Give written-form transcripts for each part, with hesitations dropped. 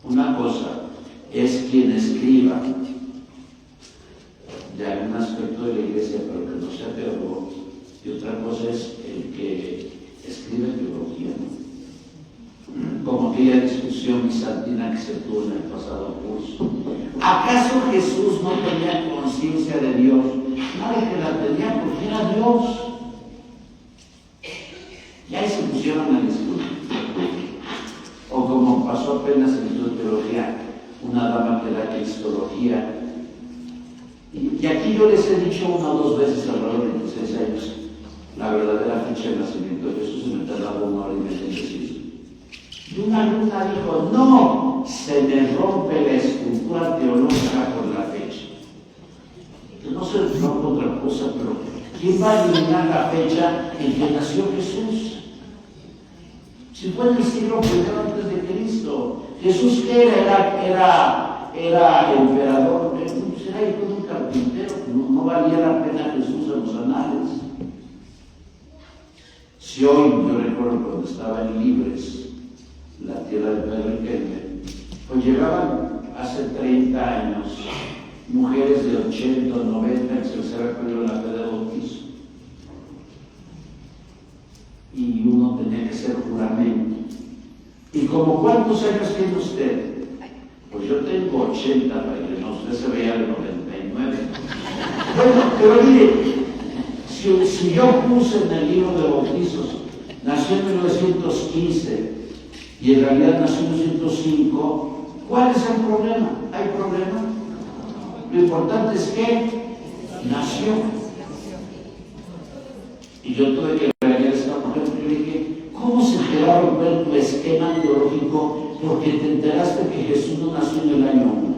Una cosa es quien escriba de algún aspecto de la iglesia, pero que no sea teólogo, y otra cosa es el que escribe teología, ¿no? Como aquella discusión bizantina que se tuvo en el pasado curso. ¿Acaso Jesús no tenía conciencia de Dios? Nadie que la tenía porque era Dios. Y ahí se pusieron a discutir. O como pasó apenas en su teología, una dama que da cristología. Y aquí yo les he dicho una o dos veces a lo largo de 26 años la verdadera fecha de nacimiento de Jesús, y me tardaba 1 hora y media en decirlo. Y una alumna dijo, no, se me rompe la estructura teológica con la fecha. Que no se rompe otra cosa, pero ¿quién va a eliminar la fecha en que nació Jesús? Si fue en el siglo I antes de Cristo. Jesús, ¿qué era? Era emperador, era hijo de un carpintero, no valía la pena Jesús en los anales. Si hoy, yo recuerdo cuando estaba en Libres, la tierra de Pedro Riquelme, pues llegaban hace 30 años mujeres de 80 o 90 que se les había pedido la fe de bautizo. Y uno tenía que hacer juramento. ¿Y como cuántos años tiene usted? Pues yo tengo 80, pero no, usted se veía de 99. Bueno, pero mire, si yo puse en el libro de bautizos, nació en 1915 y en realidad nació en 1905, ¿cuál es el problema? ¿Hay problema? Lo importante es que nació. Y yo tuve que regañar a esta mujer porque le dije, ¿cómo se te va a romper tu esquema teológico porque te enteraste que Jesús no nació en el año 1?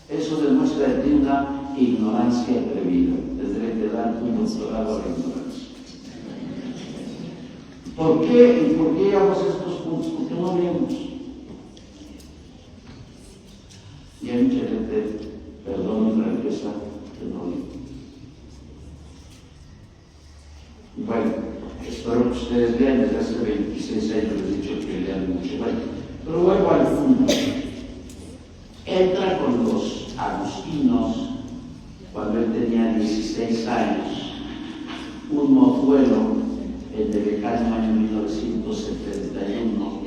Eso demuestra de ti una ignorancia atrevida. Tendré que darte un doctorado a la ignorancia. ¿Por qué? ¿Y por qué llegamos a estos puntos? ¿Por qué no leemos? Y hay mucha gente, perdón mi franqueza, que no lee. Bueno, espero que ustedes lean. Desde hace 26 años les he dicho que lean mucho. Bueno, pero vuelvo al punto. Entra con los agustinos cuando él tenía 16 años, un mozuelo en el lejano año 1971,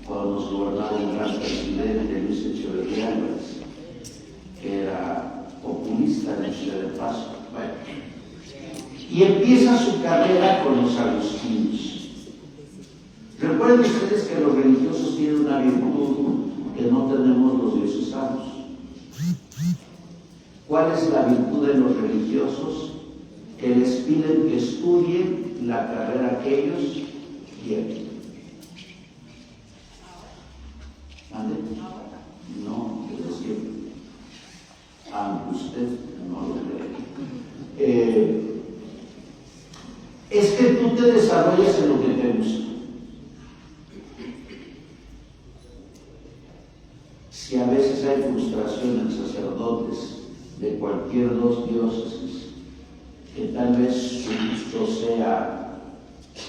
cuando nos gobernaba un gran presidente, Luis Echeverría Álvarez, que era populista en la ciudad de Paso. Bueno, y empieza su carrera con los agustinos. Recuerden ustedes que los religiosos tienen una virtud que no tenemos los diocesanos. ¿Cuál es la virtud de los religiosos? Que les piden que estudien la carrera que ellos quieren. ¿Ande? No, desde siempre. Aunque usted no lo cree. Es que tú te desarrollas en lo que te gusta. Si a veces hay frustración en sacerdotes de cualquier dos diócesis, que tal vez su gusto sea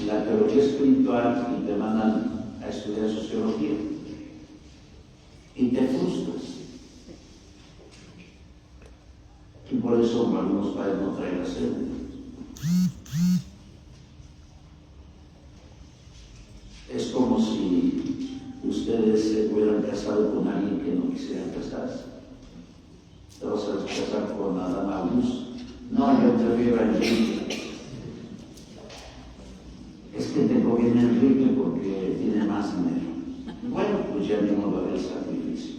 la teología espiritual y te mandan a estudiar sociología y te frustras. Y por eso algunos padres no traen la cédula. Es como si ustedes se hubieran casado con alguien que no quisieran casarse. Te vas a casar con Adán Augusto. No, yo prefiero a Enrique. Es que te conviene Enrique porque tiene más dinero. Bueno, pues ya mismo va a haber sacrificio.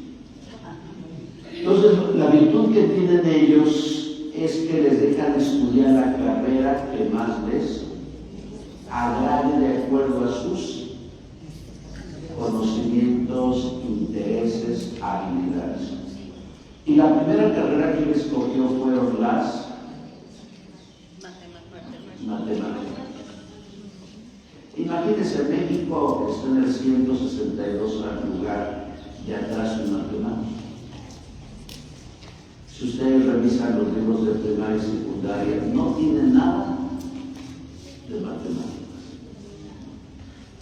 Entonces, la virtud que tienen ellos es que les dejan estudiar la carrera que más les agrade de acuerdo a sus conocimientos, intereses, habilidades. Y la primera carrera que él escogió fueron las matemáticas. Imagínense, México está en el 162 al lugar de atrás en matemáticas. Si ustedes revisan los libros de primaria y secundaria, no tienen nada de matemáticas.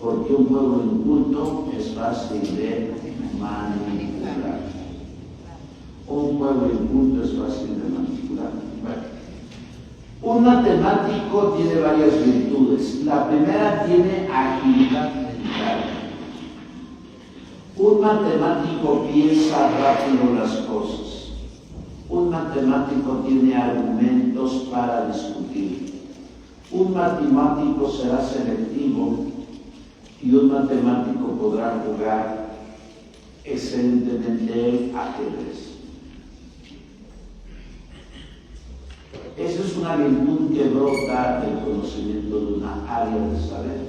porque un pueblo inculto es fácil de manipular. Un pueblo inculto es fácil de manipular. Bueno, un matemático tiene varias virtudes. La primera tiene agilidad mental. Un matemático piensa rápido las cosas. Un matemático tiene argumentos para discutir. Un matemático será selectivo y un matemático podrá jugar excelentemente el ajedrez. Esa es una virtud que brota del conocimiento de una área de saber,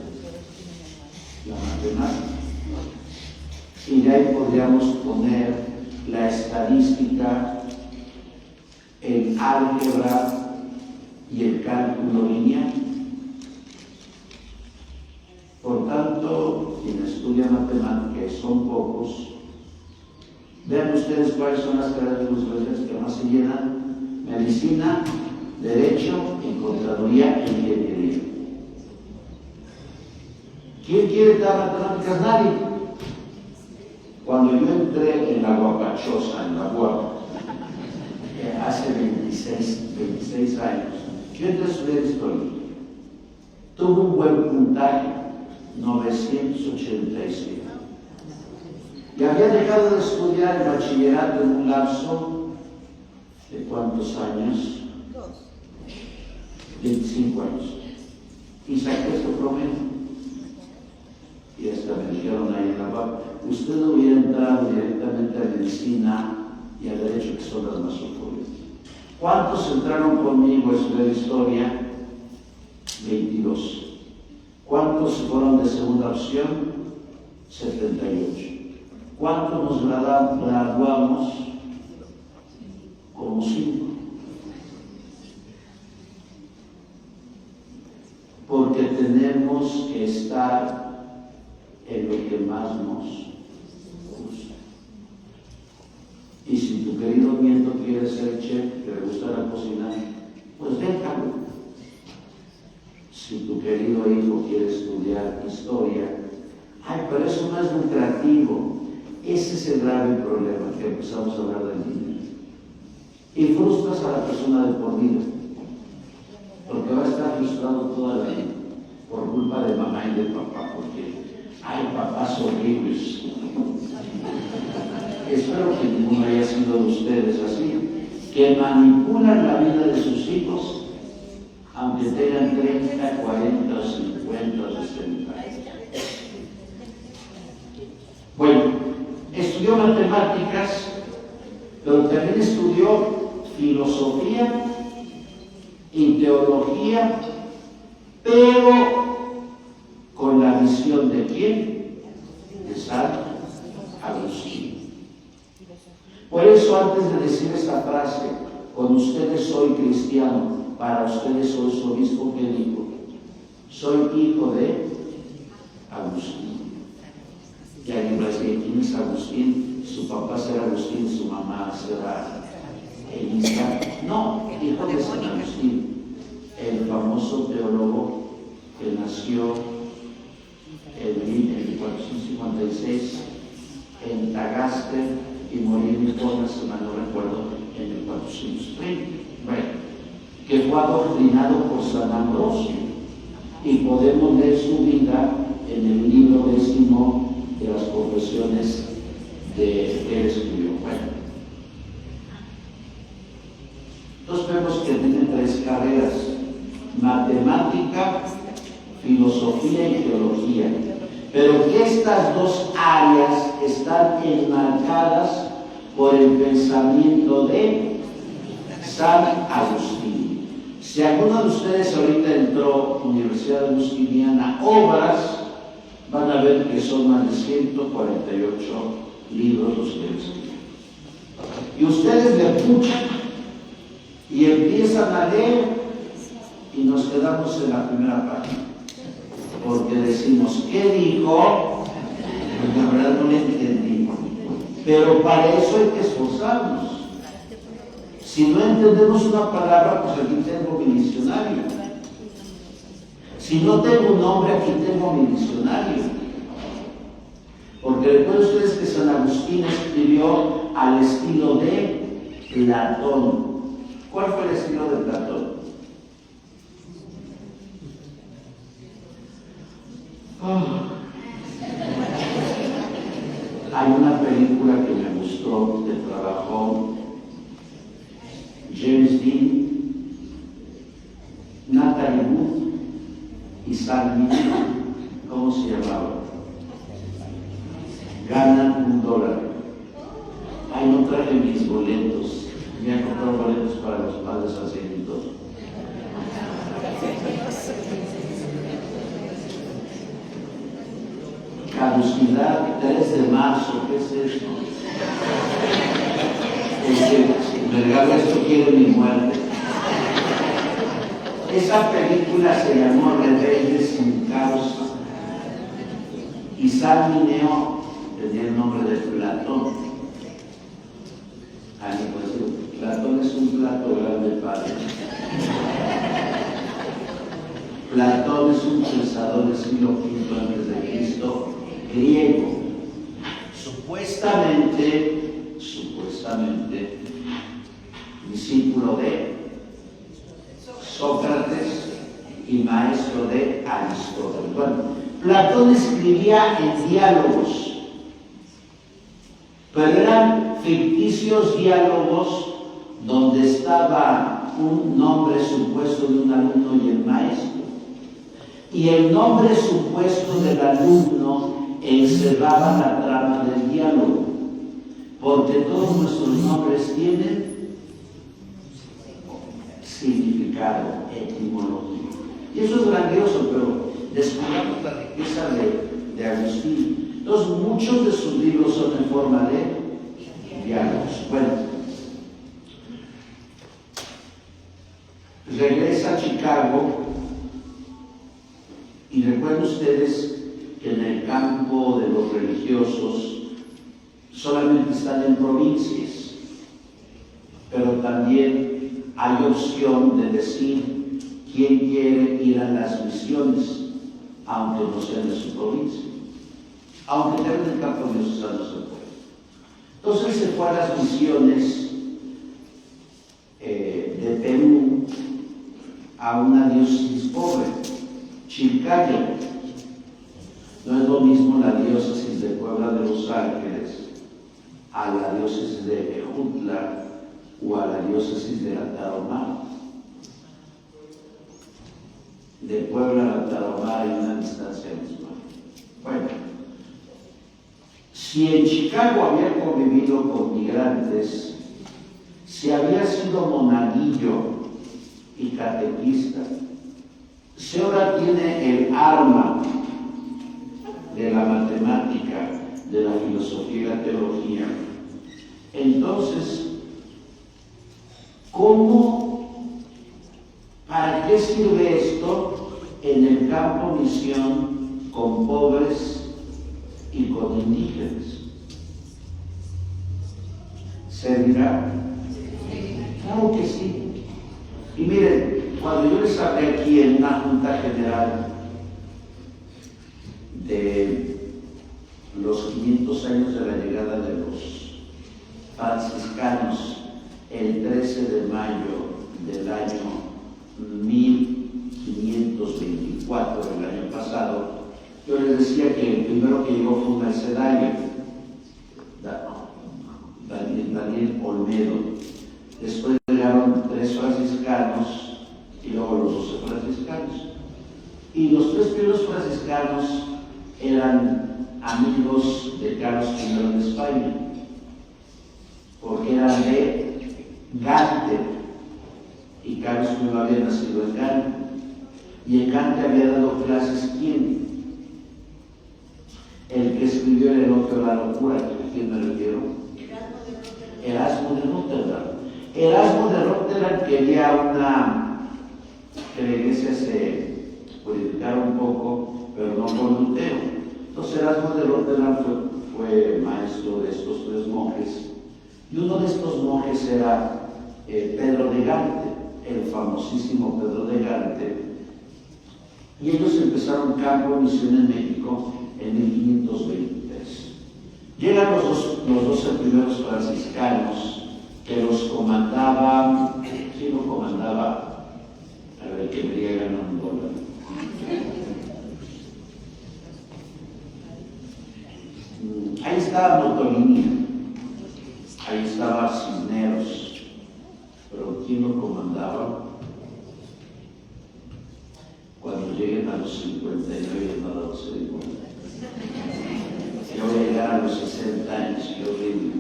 la matemática. Y de ahí podríamos poner la estadística, el álgebra y el cálculo lineal. Por tanto, quien estudia matemática, y son pocos, vean ustedes cuáles son las carreras de los colegios que más se llenan: medicina, derecho y contaduría e ingeniería. ¿Quién quiere dar matemáticas? Nadie. Cuando yo entré en la Guapachosa, en la UAP, hace 26 años, yo entré a estudiar historia. Tuve un buen puntaje, 987. Y había dejado de estudiar el bachillerato en un lapso de ¿cuántos años? 25 años. Y saqué este promedio. Y hasta me dijeron ahí en la UAP: usted hubiera entrado directamente a medicina y a derecho, que son las más ocurridas. ¿Cuántos entraron conmigo a estudiar historia? 22. ¿Cuántos fueron de segunda opción? 78. ¿Cuántos nos graduamos? Como 5. Porque tenemos que estar en lo que más nos gusta. Y si tu querido nieto quiere ser chef, que le gusta la cocina, pues déjalo. Si tu querido hijo quiere estudiar historia, ay, pero eso no es lucrativo. Ese es el grave problema, que empezamos a hablar del dinero. Y frustras a la persona de por vida, porque va a estar frustrado toda la vida por culpa de mamá y de papá, porque hay papás horribles. Espero que ninguno haya sido de ustedes así, que manipulan la vida de sus hijos, aunque tengan 30, 40, 50 o 60 años. Bueno, estudió matemáticas, pero también estudió filosofía y teología, pero con la visión de ¿quién? De San Agustín. Por eso, antes de decir esta frase, con ustedes soy cristiano, para ustedes soy su obispo, que dijo: soy hijo de Agustín. Y alguien va a decir: ¿quién es Agustín? Su papá será Agustín, su mamá será Elisa. No, hijo de San Agustín, el famoso teólogo que nació en 456 en Tagaste y murió en Hipona, si mal no recuerdo, en el 430. Bueno, que fue adoctrinado por San Ambrosio, y podemos leer su vida en el libro 10 de las confesiones que él escribió. Bueno, entonces vemos que tiene 3 carreras: matemática, filosofía y teología, pero que estas 2 áreas están enmarcadas por el pensamiento de San Agustín. Si alguno de ustedes ahorita entró a Universidad Agustiniana, obras, van a ver que son más de 148 libros los que escriben. Y ustedes le escuchan y empiezan a leer y nos quedamos en la primera página, porque decimos: ¿qué dijo? Porque la verdad no le entendí. Pero para eso hay que esforzarnos. Si no entendemos una palabra, pues aquí tengo mi diccionario. Si Si no tengo un nombre, aquí tengo mi diccionario. Porque recuerden ustedes que San Agustín escribió al estilo de Platón. ¿Cuál fue el estilo de Platón? Hay una película que me gustó, que trabajó James Dean, Natalie Wood y Sam Neill. ¿Cómo se llamaba? Ganan $1. Ay, no traje mis boletos. Voy a comprar boletos para los padres angelitos. Caducidad 3 de marzo, ¿qué es esto? Me regalo esto, quiere mi muerte. Esa película se llamó Rebeldes sin causa. Y Salmineo tenía el nombre de Platón. Pues, Platón es un plato grande, padre. Platón es un pensador del siglo V a.C., griego. Supuestamente, discípulo de Sócrates y maestro de Aristóteles. Bueno, Platón escribía en diálogos, pero eran ficticios diálogos donde estaba un nombre supuesto de un alumno y el maestro. Y el nombre supuesto del alumno encerraba la trama del diálogo, porque todos nuestros nombres tienen significado etimológico. Y eso es grandioso, pero descubramos la riqueza de Agustín. Entonces, muchos de sus libros son en forma de diálogos. Bueno, regresa a Chicago y recuerden ustedes que en el campo de los religiosos solamente están en provincias, pero también hay opción de decir quién quiere ir a las misiones, aunque no sean de su provincia, aunque tengan el campo diocesano no se puede. Entonces se fue a las misiones de Perú a una diócesis pobre, Chilcayo. No es lo mismo la diócesis de Puebla de Los Ángeles a la diócesis de Ejutla o a la diócesis de la Tarahumara. De Puebla a la Tarahumara hay una distancia misma. Bueno, si en Chicago había convivido con migrantes, si había sido monaguillo y catequista, si ahora tiene el arma de la matemática, de la filosofía y la teología, entonces, ¿para qué sirve esto en el campo misión con pobres y con indígenas? ¿Servirá? Claro que sí. Y miren, cuando yo les hablé aquí en una junta general de los 500 años de la llegada de los franciscanos, el 13 de mayo del año 1524, el año pasado, yo les decía que el primero que llegó fue un mercedario, Daniel Olmedo. Después llegaron 3 franciscanos y luego los 12 franciscanos. Y los 3 primeros franciscanos eran amigos de Carlos I de España, porque eran de Gante, y Carlos I había nacido en Gante. Y en Gante había dado clases, ¿quién? El que escribió el elogio de la locura, ¿a quién me refiero? Erasmo de Rotterdam. Erasmo de Rotterdam quería que la iglesia se purificara un poco, pero no con Lutero. Entonces Erasmo de Rotterdam fue maestro de estos 3 monjes, y uno de estos monjes era Pedro de Gante, el famosísimo Pedro de Gante, Y ellos empezaron campo de misión en México en 1523. Llegan los 12 primeros franciscanos que los comandaba. ¿Quién lo comandaba? A ver, que me diga un dólar. Ahí estaba Motolinía, ahí estaba Cisneros, pero ¿quién lo comandaba? Cuando lleguen a los 59 no se den cuenta. Yo voy a llegar a los 60 años, qué horrible.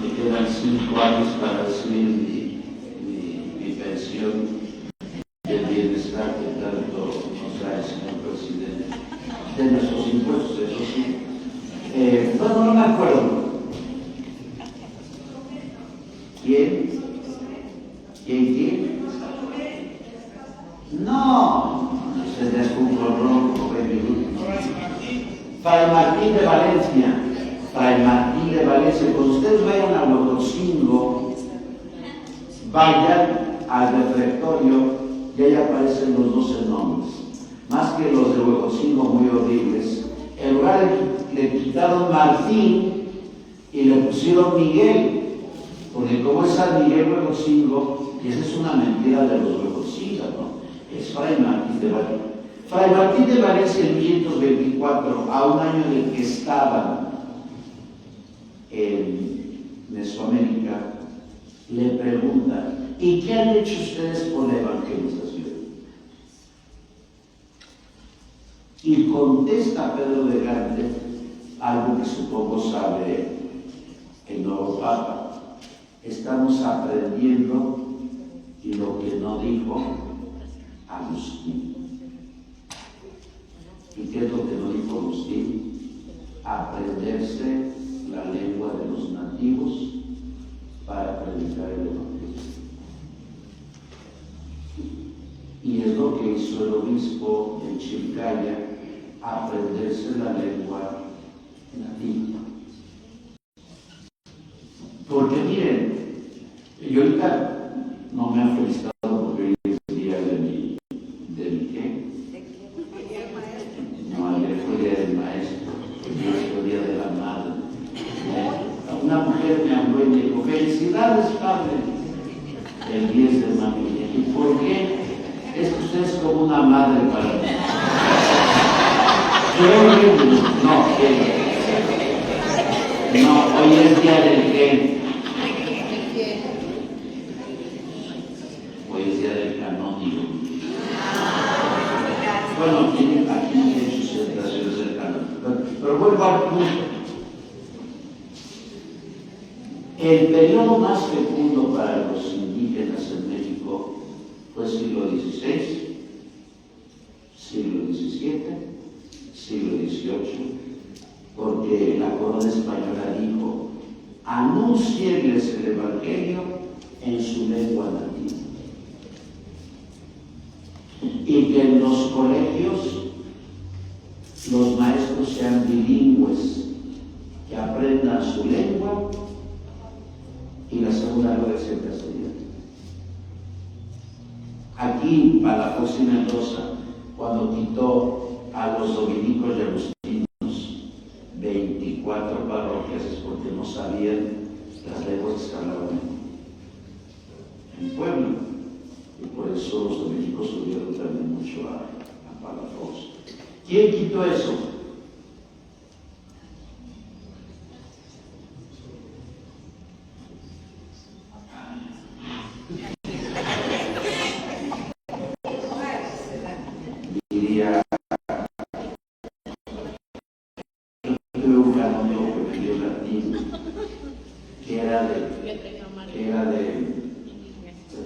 Me quedan 5 años para recibir mi pensión del bienestar que tanto nos trae el señor presidente. De nuestros impuestos, eso sí. Bueno, no me acuerdo. ¿Quién? ¿Quién? No, se descubrió rojo, Fray Martín de Valencia. Fray Martín de Valencia. Cuando ustedes vayan a Huejotzingo, vayan al refectorio y ahí aparecen los 12 nombres. Más que los de Huejotzingo muy horribles. En lugar le quitaron Martín y le pusieron Miguel, porque como es San Miguel Huejotzingo, y esa es una mentira de los Huejotzingo, ¿no? Es Fray Martín de Valencia. Fray Martín de Valencia en 1524, a un año de que estaban en Mesoamérica, le preguntan: ¿y qué han hecho ustedes por la evangelización? Y contesta Pedro de Gante algo que supongo sabe el nuevo Papa: estamos aprendiendo lo que no dijo Agustín. ¿Y qué es lo que no dijo Agustín? Aprenderse la lengua de los nativos para predicar el evangelio. Y es lo que hizo el obispo en Chilcaya, aprenderse la lengua nativa. Porque miren, yo ahorita no me han felicitado porque hoy es el día de mi ¿qué? No, ayer fue el día del maestro, hoy es el día de la madre. Una mujer me habló y me dijo: felicidades, padre, el 10 de mayo. ¿Y por qué? Es que usted es como una madre para mí. No, hoy es día del qué. Hoy es día del canónigo. Bueno, aquí tiene sus celebraciones del canónigo. Pero vuelvo al punto. El periodo más fecundo para los indígenas en México fue siglo XVI, siglo XVII, siglo XVIII, porque la corona española dijo: anúncienles el Evangelio en su lengua nativa. Y que en los colegios los maestros sean bilingües, que aprendan su lengua y la segunda lengua sea el castellano. Aquí, Palafox y Mendoza, cuando quitó a los dominicos y agustinos 24 parroquias, es porque no sabían las lenguas que se hablaban en Puebla. Y por eso los dominicos subieron también mucho a Palafox. ¿Quién quitó eso? Diría, yo tuve un canónigo que me dio latín, que era de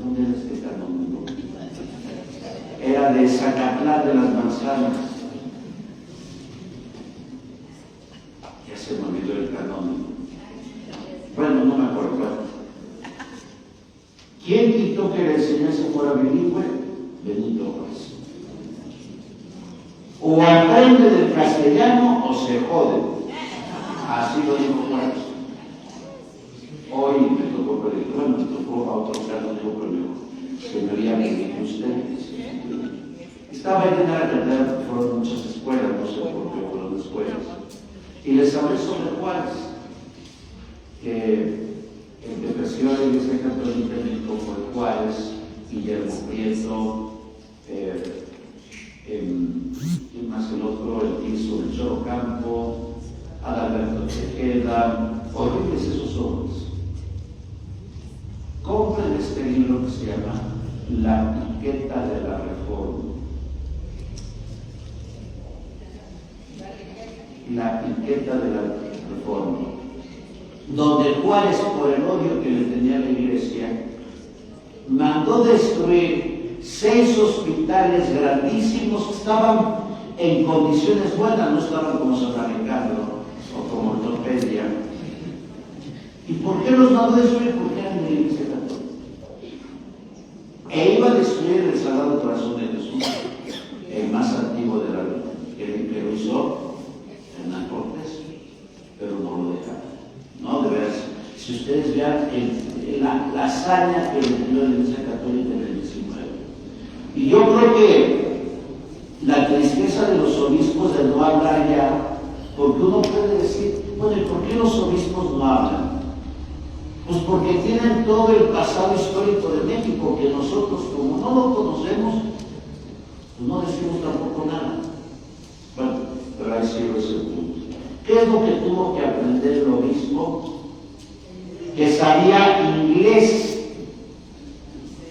¿dónde era este canónigo? Era de Zacatlán de las Manzanas. Ya se me olvidó el canónigo. Bueno, no me acuerdo. ¿Quién quitó que la enseñanza fuera bilingüe? Benito Juárez. O aprende del castellano o se jode. Así lo dijo Juárez. Hoy me tocó predicar, bueno, me tocó a otro canónigo, pero me dijo: señoría, me dijo usted. Estaba llena la catedral porque fueron muchas escuelas, no sé por qué fueron escuelas. Y les hablé sobre Juárez, que el que presidió la Iglesia Católica en México fue Juárez, Guillermo Prieto, ¿quién más el otro? El que hizo el Choro Campo, Adalberto Tejeda, horribles esos hombres. Compren este libro que se llama La Piqueta de la Reforma. La Piqueta de la Reforma, donde Juárez, por el odio que le tenía a la Iglesia, mandó destruir 6 hospitales grandísimos que estaban en condiciones buenas, no estaban como San Alejandro o como Ortopedia. ¿Y por qué los mandó destruir? Porque eran de la Iglesia Católica. E iba a destruir el Sagrado Corazón de Jesús, el más antiguo de la vida, que lo hizo Hernán Cortés, pero no lo dejaron. No, de veras, si ustedes vean la hazaña que le dio la Iglesia Católica en el 19. Y yo creo que la tristeza de los obispos de no hablar ya, porque uno puede decir, bueno, ¿y por qué los obispos no hablan? Pues porque tienen todo el pasado histórico de México, que nosotros, como no lo conocemos, pues no decimos tampoco nada. Bueno, pero ahí sigo ese punto. ¿Qué es lo que tuvo que aprender el obispo? Que sabía inglés,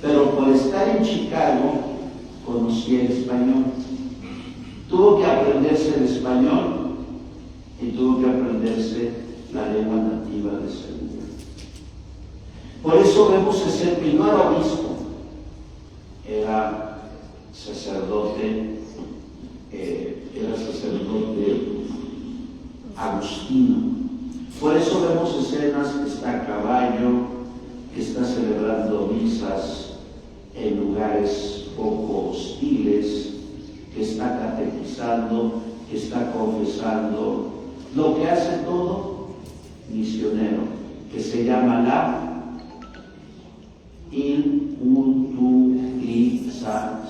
pero por estar en Chicago conocía el español. Tuvo que aprenderse el español y tuvo que aprenderse la lengua nativa de Segura. Por eso vemos ese primer obispo, era sacerdote agustino. Por eso vemos escenas que está a caballo, que está celebrando misas en lugares poco hostiles, que está catequizando, que está confesando, lo que hace todo misionero, que se llama la inculturización.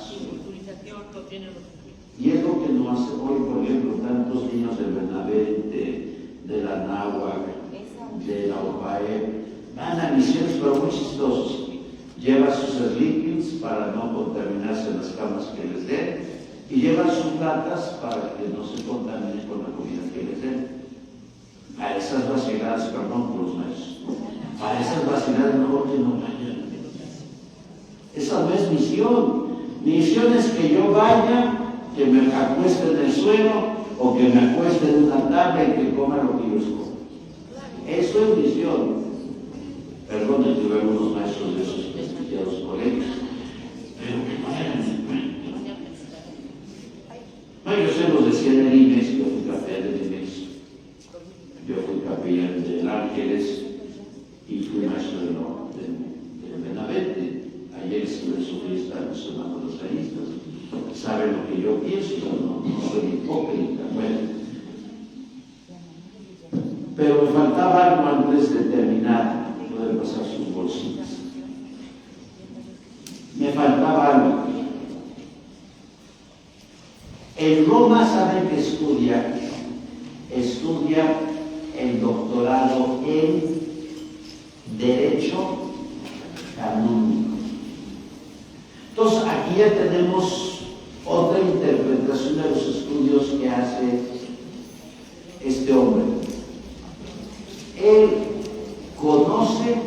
Y es lo que nos hace hoy, por ejemplo, tantos niños del Benavente, de la Náhuac, de la OPAE, van a misiones, pero muy chistosos. Llevan sus sleepings para no contaminarse en las camas que les den, y llevan sus latas para que no se contaminen con la comida que les den. A esas vaciladas, perdón por los maestros, a esas vaciladas mejor que no vayan. Esa no es misión. Misión es que yo vaya, que me acueste en el suelo o que me acueste en una tabla y que coma lo que yo escojo. Eso es misión. Perdón, yo tuve algunos maestros de esos estudiados colegios, pero que no eran el cuento. No, yo se los decía en el IMES, yo fui capellán del IMES, yo fui capellán del Ángeles y fui maestro del Benavente. Ayer estuve su fiesta en los hermanos los laístas. Saben lo que yo pienso, no soy hipócrita. Bueno. Pero me faltaba algo antes de terminar, poder pasar sus bolsitas. Me faltaba algo. En Roma, ¿saben que estudia? Estudia el doctorado en Derecho Canónico. Entonces, aquí ya tenemos otra interpretación de los estudios que hace este hombre. Él conoce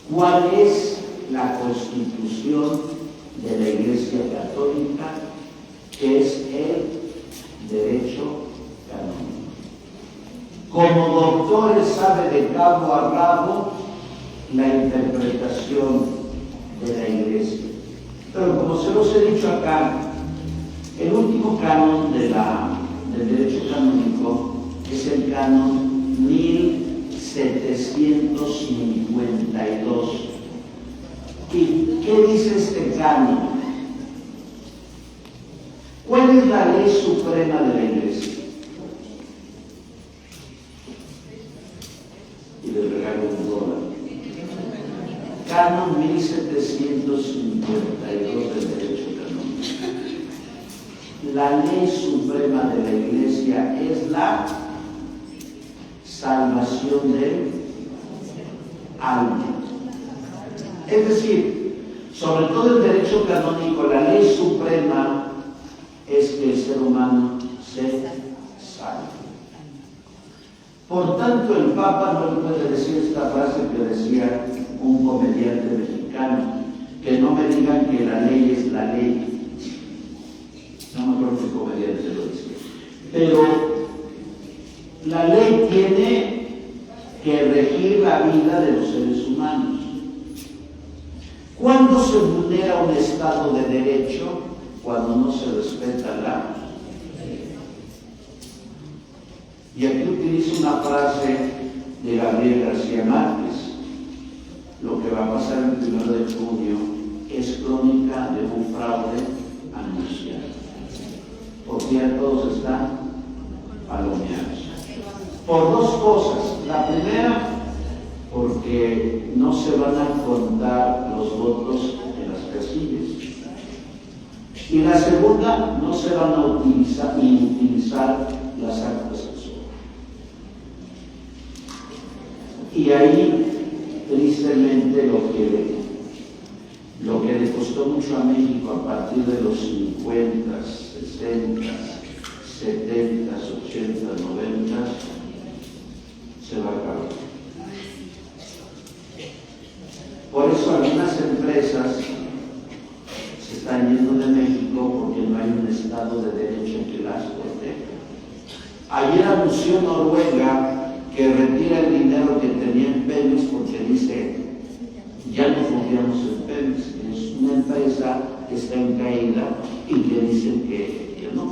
cuál es la constitución de la Iglesia Católica, que es el derecho canónico. Como doctor, él sabe de cabo a rabo la interpretación de la Iglesia. Pero como se los he dicho acá, el último canon del derecho canónico es el canon 1752. ¿Y qué dice este canon? ¿Cuál es la ley suprema de la Iglesia? Y le regalo $1. Canon 1752 de la ley suprema de la Iglesia es la salvación del alma. Es decir, sobre todo el derecho canónico, la ley suprema es que el ser humano se salve. Por tanto, el Papa no le puede decir esta frase que decía un comediante mexicano, que no me digan que la ley es la ley. No me acuerdo qué comediante lo decía. Pero la ley tiene que regir la vida de los seres humanos. ¿Cuándo se vulnera un Estado de Derecho? Cuando no se respeta la ley. Y aquí utilizo una frase de Gabriel García Márquez. Lo que va a pasar el 1 de junio es crónica de un fraude anunciado. Porque ya todos están palomeados. Por dos cosas. La primera, porque no se van a contar los votos en las casillas. Y la segunda, no se van a utilizar las actas que sobran. Y ahí, tristemente, lo que le costó mucho a México a partir de los 50, 60, 70, 80, 90, se va a acabar. Por eso algunas empresas se están yendo de México porque no hay un Estado de Derecho que las proteja. Ayer anunció Noruega que retira el dinero que tenía en Pemex porque dice, ya no confiamos en Pemex, es una empresa que está en caída y que dicen que no.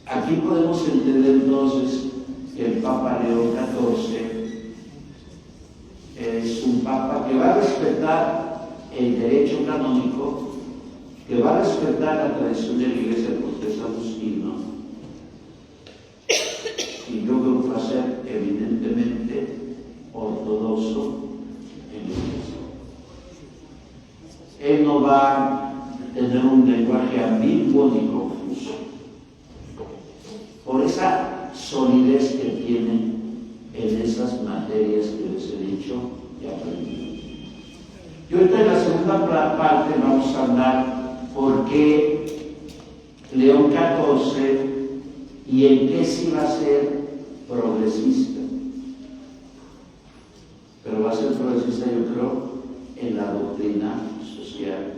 Aquí podemos entender entonces que el Papa León XIV es un Papa que va a respetar el derecho canónico, que va a respetar la tradición de la Iglesia del Cortés Agustino, y yo creo que va a ser evidentemente ortodoxo en la Iglesia. Él no va a tener un lenguaje ambiguo ni confuso, por esa solidez que tiene en esas materias que les he dicho y aprendido. Y ahorita en la segunda parte vamos a hablar por qué León XIV y en qué sí va a ser progresista. Pero va a ser progresista, yo creo, en la doctrina social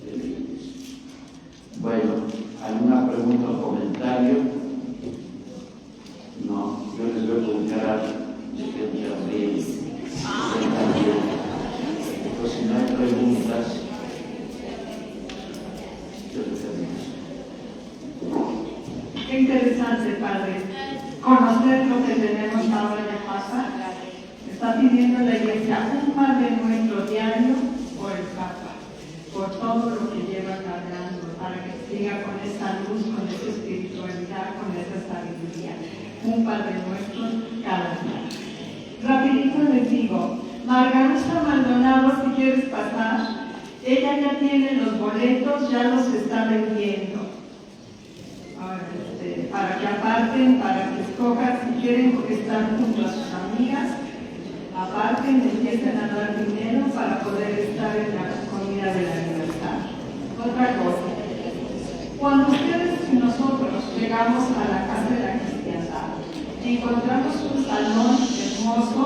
de la Iglesia. Bueno, ¿alguna pregunta o comentario? No, yo les voy a preguntar de gente abril. Pues si no hay preguntas, yo les termino. Qué interesante, Padre, conocer lo que tenemos ahora de pasar. Está pidiendo la Iglesia un Padre Nuestro diario por el Papa, por todo lo que llevan hablando, para que siga con esa luz, con esa espiritualidad, con esa sabiduría. Un Padre Nuestro cada día. Rapidito les digo, Margarita Maldonado, si quieres pasar, ella ya tiene los boletos, ya los está vendiendo. Para que aparten, para que escojan, si quieren estar junto a sus amigas, aparten, empiecen a dar dinero para poder estar en la comida del aniversario. Otra cosa, cuando ustedes y nosotros llegamos a la casa de la cristiandad, encontramos un salón hermoso,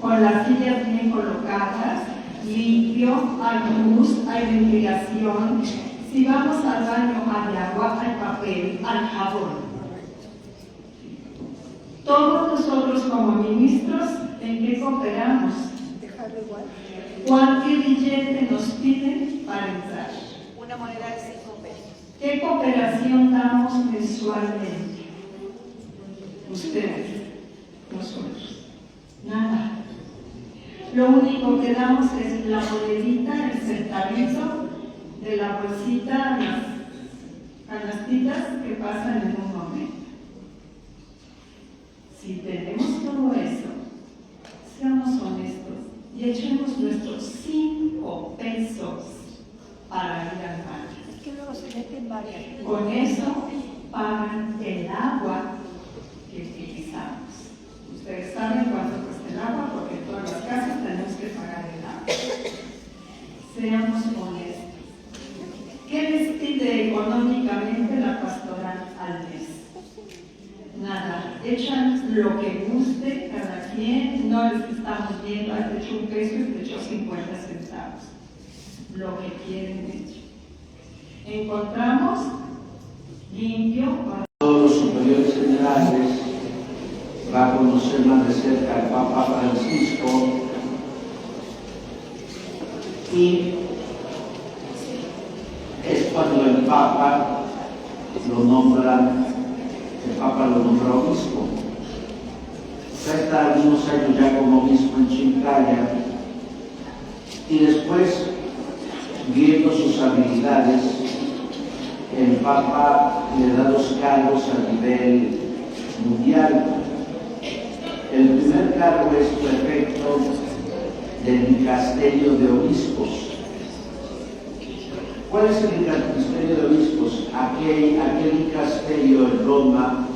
con las sillas bien colocadas, limpio, hay luz, hay ventilación. Si vamos al baño, hay agua, hay papel, hay jabón. Todos nosotros como ministros, ¿en qué cooperamos? ¿Cuánto billete nos piden para entrar? Una moneda de 5 pesos. ¿Qué cooperación damos mensualmente? Ustedes, nosotros. Nada. Lo único que damos es la monedita, el centavito de la bolsita, las canastitas que pasan en un momento. Si tenemos todo eso, seamos honestos y echemos nuestros 5 pesos Con eso pagan el agua que utilizamos. Ustedes saben cuánto cuesta el agua porque en todas las casas tenemos que pagar el agua. Seamos honestos. ¿Qué les pide económicamente la pastoral al mes? Nada, echan lo que guste cada quien, no les estamos viendo, has hecho un peso y te echó 50 centavos. Lo que quieren hecho. Encontramos limpio para todos los superiores generales, va a conocer más de cerca al Papa Francisco y es cuando el Papa lo nombra obispo. Ya está algunos años ya como obispo en Chincaya y después, viendo sus habilidades, el Papa le da los cargos a nivel mundial. El primer cargo es prefecto del dicasterio de obispos. ¿Cuál es el dicasterio de obispos? Aquel dicasterio en Roma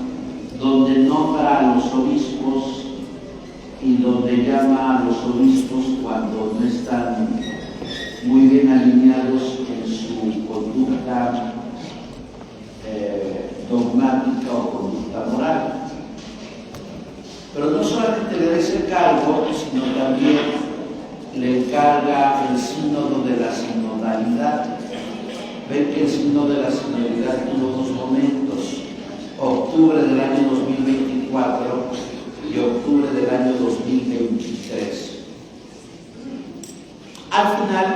donde nombra a los obispos y donde llama a los obispos cuando no están muy bien alineados en su conducta dogmática o conducta moral. Pero no solamente le da ese cargo, sino también le encarga el sínodo de la sinodalidad. Ven que el sínodo de la sinodalidad tuvo dos momentos: octubre del año 2024 y octubre del año 2023. Al final,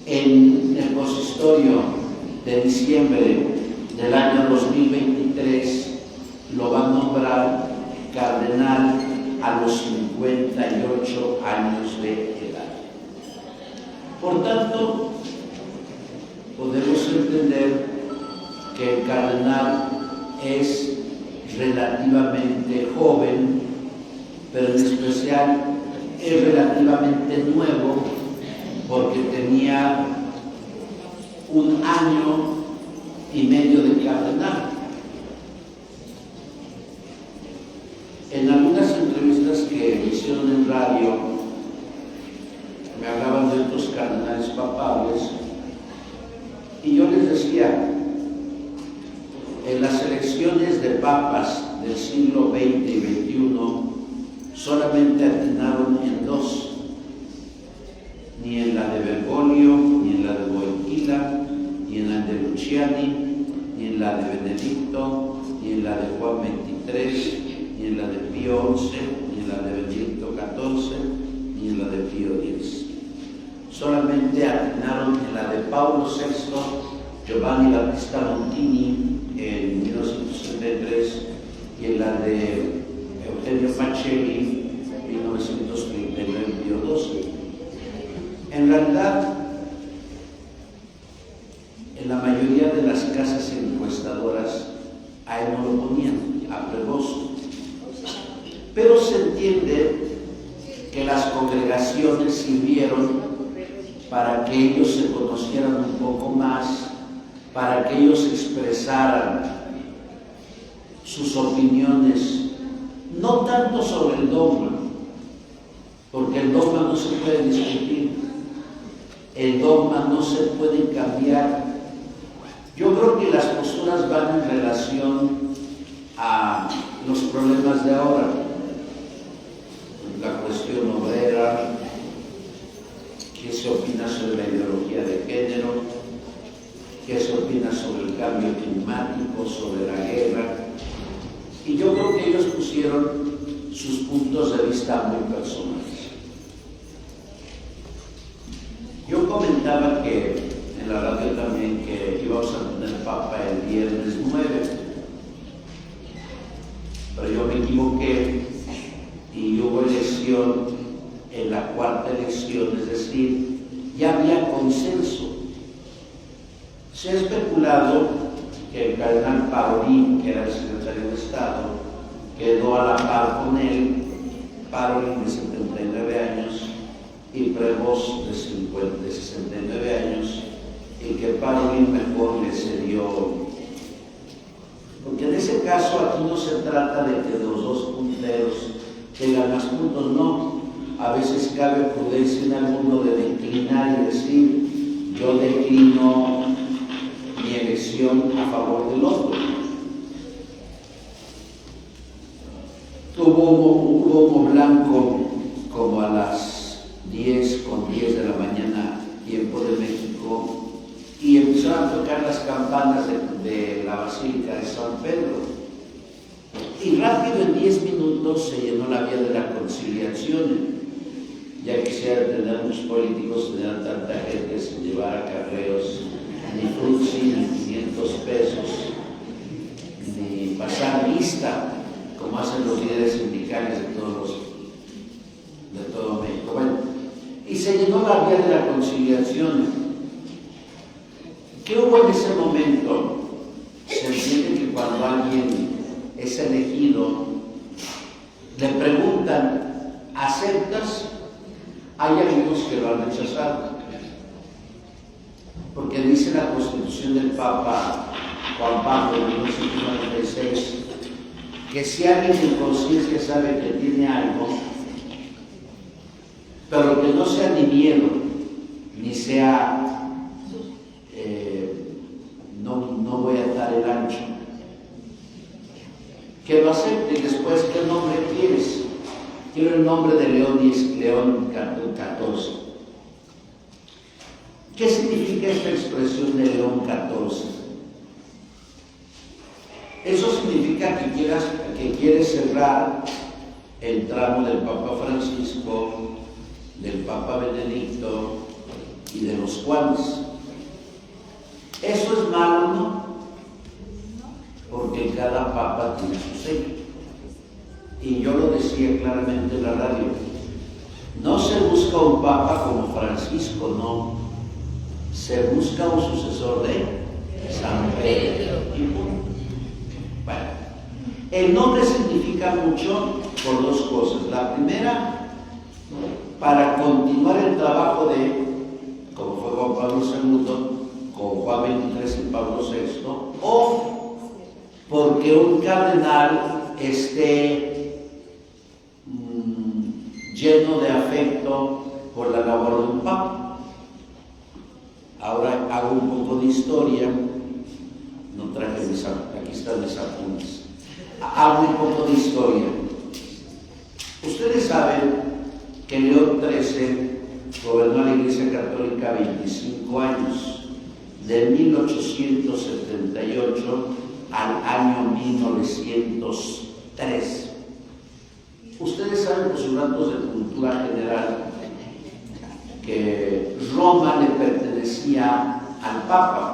en el consistorio de diciembre del año 2023, lo va a nombrar cardenal a los 58 años de edad. Por tanto, podemos entender que el cardenal es relativamente joven, pero en especial es relativamente nuevo porque tenía 1 año y medio de cardenal. En algunas entrevistas que me hicieron en radio, me hablaban de otros cardenales papales y yo les decía, en las elecciones de papas del siglo XX y XXI solamente atinaron en 2, ni en la de Bergoglio, ni en la de Wojtyla, ni en la de Luciani, ni en la de Benedicto, ni en la de Juan XXIII, ni en la de Pío XI, ni en la de Benedicto XIV, ni en la de Pío X. Solamente atinaron en la de Paulo VI, Giovanni Battista Montini en 1963 y en la de Eugenio Pacelli en 1939 en Pío XII. En realidad, en la mayoría de las casas encuestadoras a él no lo ponían, a Prevost. Pero se entiende que las congregaciones sirvieron para que ellos se conocieran un poco más, para que ellos expresaran sus opiniones, no tanto sobre el dogma, porque el dogma no se puede discutir, el dogma no se puede cambiar. Yo creo que las posturas van en relación a los problemas de ahora, la cuestión obrera, qué se opina sobre la ideología de género, qué se opina sobre el cambio climático, sobre la guerra. Y yo creo que ellos pusieron sus puntos de vista muy personales. Yo comentaba que en la radio también que íbamos a tener Papa el viernes 9, pero yo me equivoqué y hubo elección en la cuarta elección, es decir, ya había consenso. Se ha especulado que el cardenal Parolin, que era el secretario de Estado, quedó a la par con él, Parolin de 79 años y Prevost de 69 años, el que Parolin mejor le cedió. Porque en ese caso aquí no se trata de que los dos punteros tengan más puntos, no. A veces cabe prudencia en el mundo de declinar y decir, yo declino mi elección a favor del otro. Hubo humo blanco como a las 10:10 de la mañana, tiempo de México, y empezaron a tocar las campanas de la Basílica de San Pedro. Y rápido, en 10 minutos, se llenó la vía de la conciliación. Ya quisiera tener muchos políticos que tenían tanta gente sin llevar acarreos, ni frutzi, ni 500 pesos, ni pasar lista, como hacen los líderes sindicales de todo México. Bueno, y se llenó la vía de la conciliación. ¿Qué hubo en ese momento? Se entiende que cuando alguien es elegido, le preguntan, ¿aceptas? Hay algunos que lo han rechazado, porque dice la Constitución del Papa Juan Pablo de 1996 que si alguien en conciencia sabe que tiene algo, pero que no sea ni miedo, ni sea no voy a dar el ancho, que lo acepte. Y después, ¿qué nombre quieres? Quiero el nombre de León XIV. ¿Qué significa esta expresión de León XIV? Eso significa que quieres cerrar el tramo del Papa Francisco, del Papa Benedicto y de los Juanes. ¿Eso es malo, no? Porque cada papa tiene su sello. Y yo lo decía claramente en la radio, no se busca un papa como Francisco, no. Se busca un sucesor de San Pedro. Bueno, el nombre significa mucho por dos cosas. La primera, para continuar el trabajo de, como fue Juan Pablo II, con Juan XXIII y Pablo VI, o porque un cardenal esté lleno de afecto por la labor de un papa. Ahora hago un poco de historia, no traje aquí están mis apuntes. Hago un poco de historia. Ustedes saben que León XIII gobernó la Iglesia Católica 25 años, de 1878 al año 1903. Ustedes saben, por sus datos de cultura general, que Roma le pertenecía al Papa.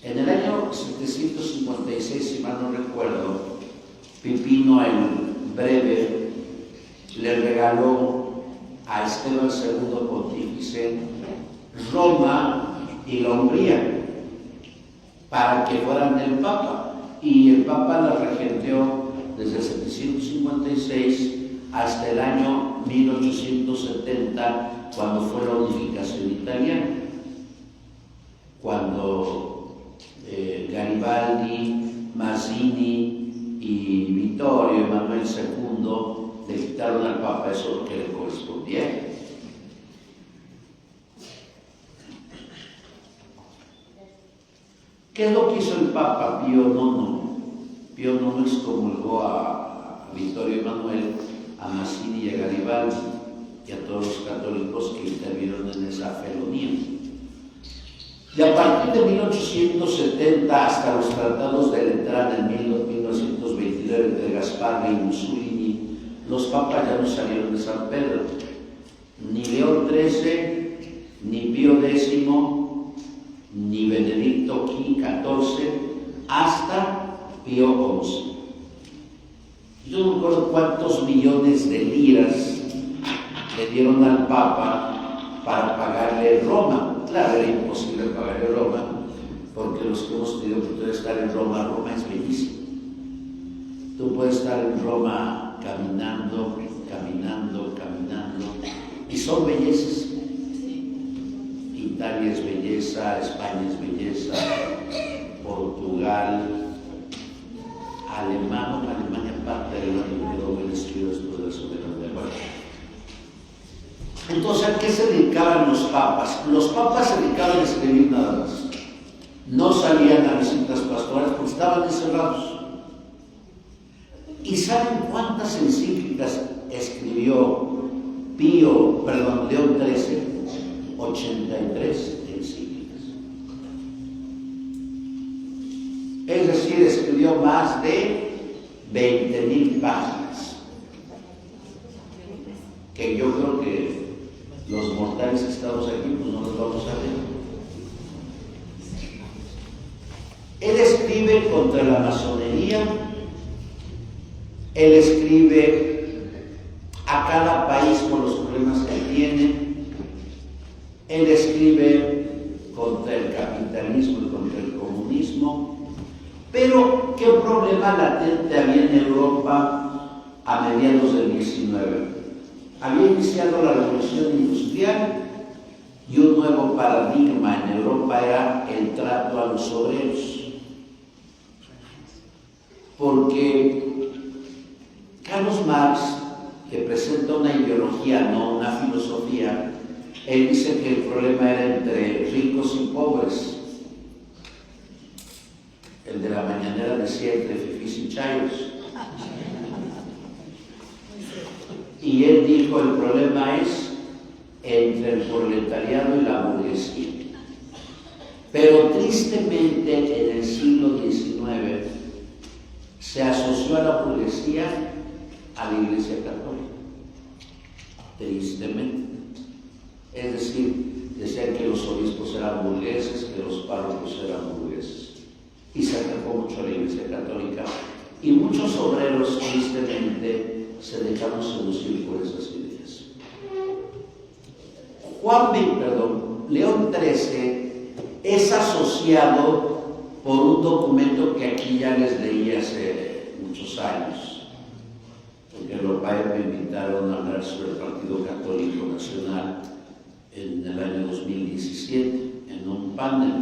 En el año 756, si mal no recuerdo, Pipino el Breve le regaló a Esteban II Pontífice Roma y la Hungría para que fueran del Papa, y el Papa la regenteó desde el 756 hasta el año 1870, cuando fue la unificación italiana, cuando Garibaldi, Mazzini y Vittorio Emanuele II le quitaron al Papa eso que le correspondía. ¿Qué es lo que hizo el Papa Pío IX? Pío IX excomulgó a Vittorio Emanuele, a Mazzini y a Garibaldi y a todos los católicos que intervinieron en esa felonía. Y a partir de 1870 hasta los tratados de Letrán en 1929 entre Gasparri y Mussolini, los papas ya no salieron de San Pedro. Ni León XIII, ni Pío X, ni Benedicto XIV, hasta Pío XI. Yo no recuerdo cuántos millones de liras le dieron al Papa para pagarle Roma. Claro, era imposible pagarle Roma, porque los que hemos tenido oportunidad de estar en Roma, Roma es bellísimo. Tú puedes estar en Roma caminando, y son bellezas. Italia es belleza. belleza, España es belleza, Portugal, Alemania parte del mundo que escribió después de la Segunda Guerra. Entonces, ¿a qué se dedicaban los papas? Los papas se dedicaban a escribir nada más. No salían a visitas pastorales porque estaban encerrados. ¿Y saben cuántas encíclicas escribió León XIII? 83 encíclicas. Es decir, escribió más de 20,000 páginas. Que yo creo que los mortales que estamos aquí, pues no los vamos a ver. Él escribe contra la masonería, él escribe a cada país con los problemas que tiene, él escribe contra el capitalismo y contra el comunismo, pero ¿qué problema latente había en Europa a mediados del 19? Había iniciado la revolución industrial y un nuevo paradigma en Europa era el trato a los obreros. Porque Carlos Marx, que presenta una ideología, no una filosofía, él dice que el problema era entre ricos y pobres. El de la mañanera decía entre fifís y chayos. Y él dijo, el problema es entre el proletariado y la burguesía. Pero tristemente en el siglo XIX se asoció a la burguesía a la Iglesia Católica. Tristemente. Es decir, decían que los obispos eran burgueses, que los párrocos eran burgueses. Y se acercó mucho a la Iglesia Católica. Y muchos obreros, tristemente, se dejaron seducir por esas ideas. León XIII es asociado por un documento que aquí ya les leí hace muchos años, porque en Europa me invitaron a hablar sobre el Partido Católico Nacional en el año 2017, en un panel.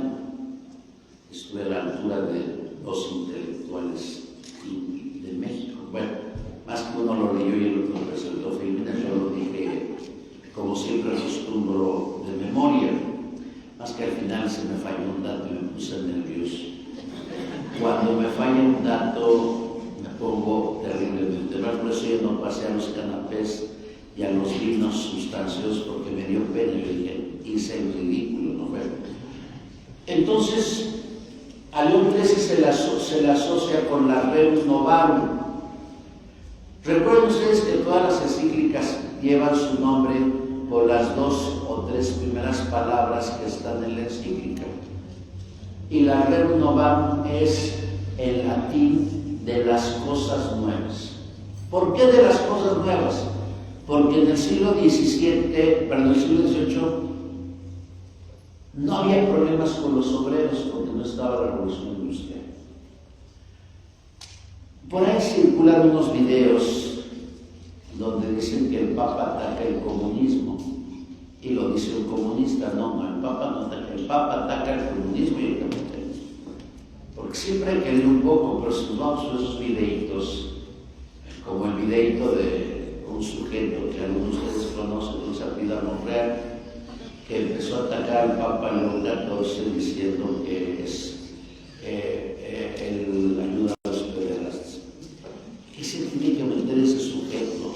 Estuve a la altura de dos intelectuales de México. Bueno, más que uno lo leyó y el otro lo presentó Filipina, yo lo dije como siempre acostumbro de memoria, más que al final se me falló un dato y me puse nervioso. Cuando me falla un dato me pongo terriblemente mal, por eso yo no pasé a los canapés y a los vinos sustanciosos porque me dio pena y le dije, hice el ridículo, ¿no? Bueno, entonces a León XIII se le asocia con la Rerum Novarum. Recuerden ustedes que todas las encíclicas llevan su nombre por las 2 o 3 primeras palabras que están en la encíclica. Y la Rerum Novarum es el latín de las cosas nuevas. ¿Por qué de las cosas nuevas? Porque en el siglo XVIII no había problemas con los obreros porque no estaba la revolución industrial. Por ahí circulan unos videos donde dicen que el Papa ataca el comunismo, y lo dice un comunista. No, el Papa no ataca, el Papa ataca el comunismo y el capitalismo. Porque siempre hay que leer un poco, pero si nos vamos a esos videitos, como el videito de un sujeto que algunos de ustedes conocen, Luis Artida Monreal, que empezó a atacar al Papa León XIV diciendo que es el ayuda a los pederastas. ¿Qué se tiene que meter ese sujeto?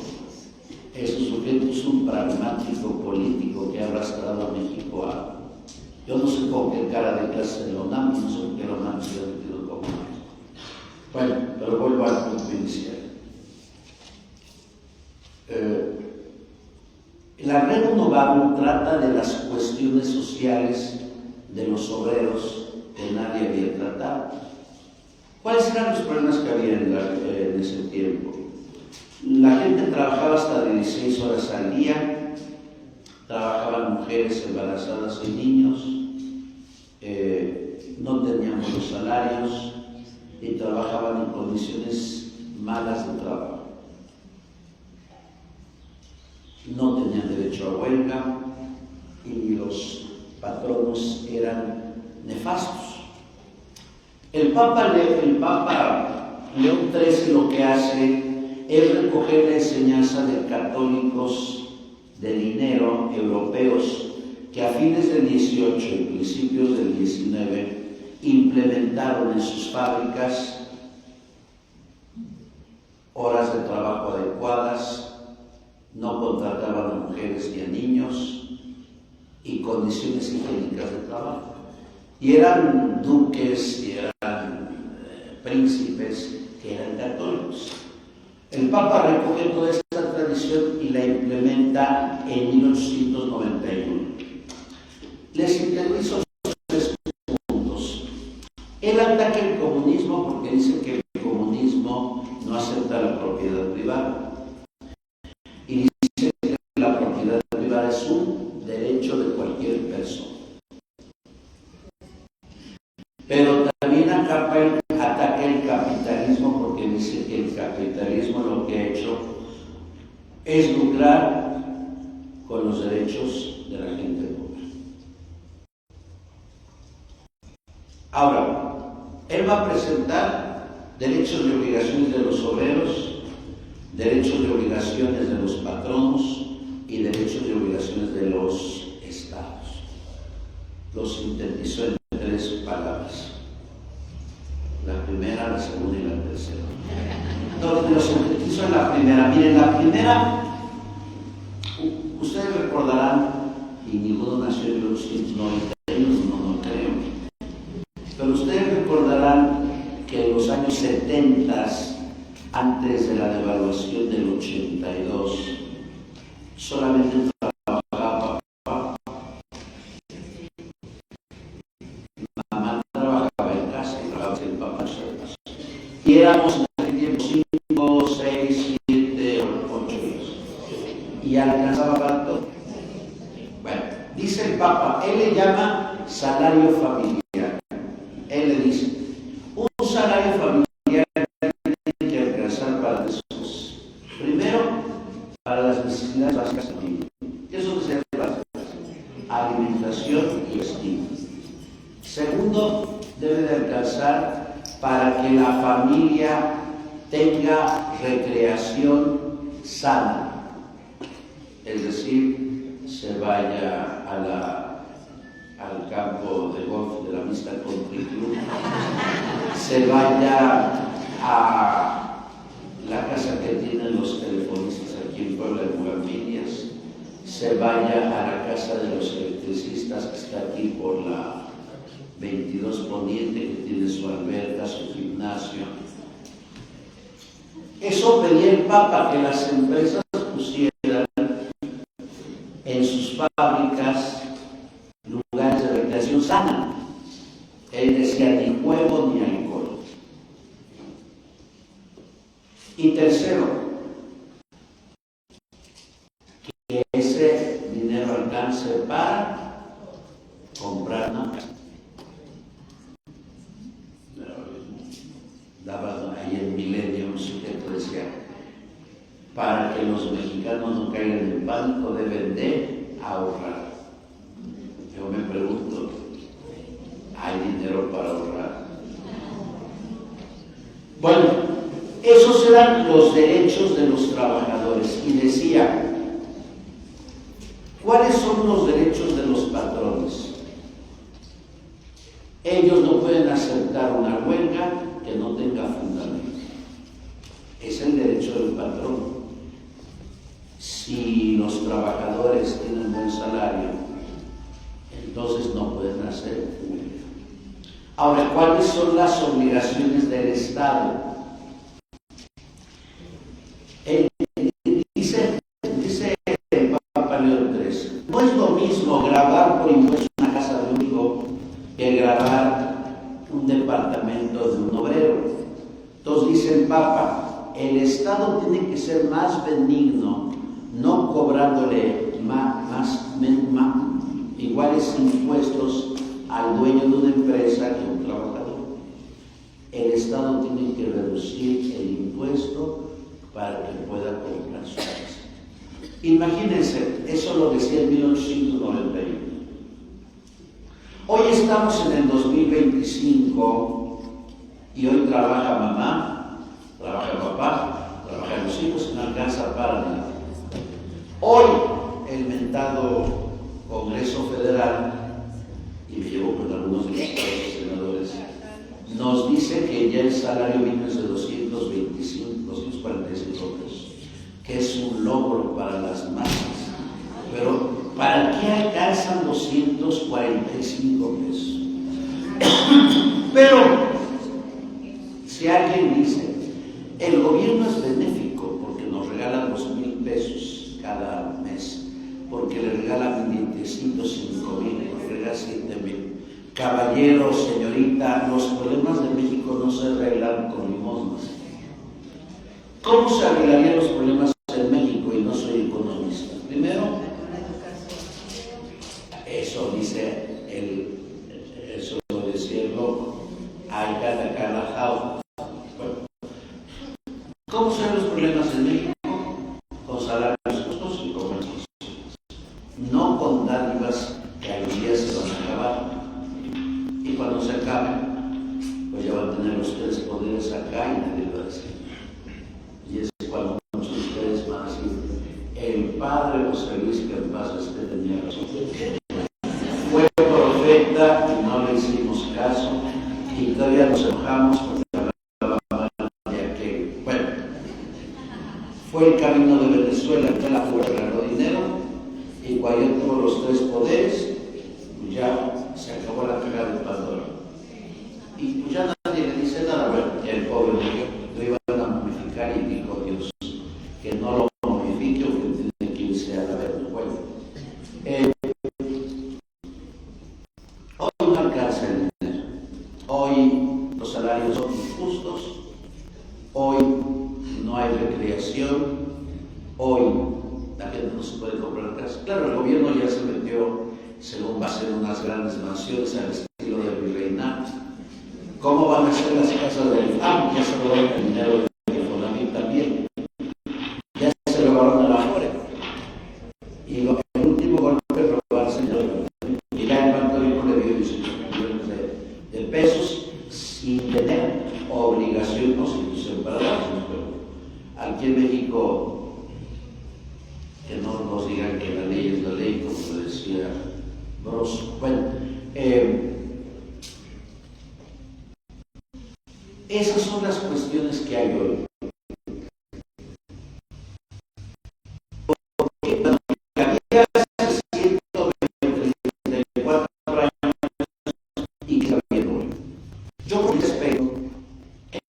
Ese sujeto es un pragmático político que ha arrastrado a México a... Yo no sé con qué cara de clase de la UNAM, no sé por qué la UNAM se ha metido como... Bueno, pero vuelvo al punto inicial. La Rerum Novarum trata de las cuestiones sociales de los obreros que nadie había tratado. ¿Cuáles eran los problemas que había en ese tiempo? La gente trabajaba hasta 16 horas al día, trabajaban mujeres embarazadas y niños, no tenían buenos salarios y trabajaban en condiciones malas de trabajo. No tenían derecho a huelga y los patronos eran nefastos. El Papa León XIII lo que hace es recoger la enseñanza de católicos de dinero europeos que a fines del 18 y principios del 19 implementaron en sus fábricas horas de trabajo adecuadas, no contrataban a mujeres ni a niños y condiciones higiénicas de trabajo. Y eran duques y eran príncipes que eran católicos. El Papa recoge toda esta tradición y la implementa en 1891. Les sintetizo tres puntos. Él ataca el comunismo porque dice que el comunismo no acepta la propiedad privada. Y dice que la propiedad privada es un derecho de cualquier persona. Pero también ataca el capitalismo porque dice que el capitalismo lo que ha hecho es lucrar con los derechos de la gente pobre. Ahora, él va a presentar derechos y obligaciones de los obreros, derechos y obligaciones de los patronos y derechos y obligaciones de los estados. Lo sintetizó en 3 palabras. La primera, la segunda y la tercera. No, lo sintetizo en la primera. Miren, la primera, ustedes recordarán, y ninguno nació en 1991, no creo, pero ustedes recordarán que en los años 70, antes de la devaluación del 82, solamente trabajaba papá. Mamá trabajaba en casa y trabajaba el papá. Y éramos en aquel tiempo 5, 6, 7, 8 hijos. Y alcanzaba para todo. Bueno, dice el Papa, él le llama salario familiar. Él le dice, un salario familiar tiene que alcanzar para 3 cosas. Primero, para las necesidades básicas de la vida. ¿Qué es lo que se llama? Alimentación y vestimenta. Segundo, debe de alcanzar para que la familia tenga recreación sana. Es decir, se vaya al campo de golf de la Vista Country Club, se vaya a la casa que tienen los telefonistas aquí en Puebla de Bugambilias, se vaya a la casa de los electricistas que está aquí por la 22 Poniente, que tiene su alberca, su gimnasio. Eso pedía el Papa, que las empresas pusieran en sus fábricas lugares de recreación sana. Él decía ni juego ni alcohol. Y tercero, que ese dinero alcance para comprar una casa. Daba ahí en Milenio un sujeto decía, para que los mexicanos no caigan en pánico deben de ahorrar. Yo me pregunto, ¿hay dinero para ahorrar? Bueno, esos eran los derechos de los trabajadores. Y decía, ¿cuáles son los derechos de los patrones? Ellos no pueden aceptar una huelga que no tenga fundamento. Es el derecho del patrón. Si los trabajadores tienen buen salario, entonces no pueden hacer huelga. Ahora, ¿cuáles son las obligaciones del Estado? Dice el Papa León XIII, no es lo mismo gravar por impuestos una casa de un hijo que gravar un departamento de un obrero. Entonces dice el Papa, el Estado tiene que ser más benigno, no cobrándole iguales impuestos al dueño de una empresa que a un trabajador. El Estado tiene que reducir el impuesto para que pueda comprar su casa. Imagínense, eso lo decía en 1891. Hoy estamos en el 2025 y hoy trabaja mamá, trabaja papá, trabajan los hijos y no alcanza para nada. Hoy el mentado Congreso Federal, y me llevo con algunos diputados y senadores, nos dice que ya el salario mínimo es de 245 pesos, que es un logro para las masas. Pero, ¿para qué alcanzan 245 pesos? Pero, si alguien dice, el gobierno es benéfico porque nos regalan 2,000 pesos cada mes, porque le regalan 5,000, nos regalan 7,000. Caballero, señorita, los problemas de México no se arreglan con limosnas. ¿Cómo se arreglarían los problemas en México? Y no soy economista. Primero, eso dice eso lo decía el loco. Hay cada Carajao. Bueno, ¿cómo son los problemas en México? Con salarios justos y comercios. No con dádivas que algún día se van a acabar. Y cuando se acaben, pues ya van a tener los 3 poderes acá y nadie lo va a decir. Y es cuando muchos de ustedes van a decir, el padre José Luis, que en paz esté, tenía razón. Fue profeta y no le hicimos caso, y todavía nos enojamos porque hablaba mal de aquel. Bueno, fue el camino de Venezuela, que la fuerza ganó dinero, y cuando ya tuvo los 3 poderes, pues ya se acabó la caja de Pandora. Y pues ya nadie le dice nada. Bueno, el pobre lo iban a momificar y dijo Dios que no lo momifique o que tiene que irse a la verga. Bueno, hoy no alcanza el dinero. Hoy los salarios son injustos. Hoy no hay recreación. Hoy la gente no se puede comprar casa. Claro, el gobierno ya se metió, según va a ser unas grandes mansiones al estilo del virreinato. ¿Cómo van a ser las casas del FAM? Ya se robaron el dinero del Infonavit también. Ya se robaron a la Afore. Y el último golpe es robarse el dinero. Y ya el Banco de México le dio 18 millones de pesos sin tener obligación constitucional para darlos. Pero aquí en México, que no nos digan que la ley es la ley, como lo decía Bros. Bueno, esas son las cuestiones que hay hoy. Porque cuando había 134 años y que sabía hoy. Yo por mi aspecto,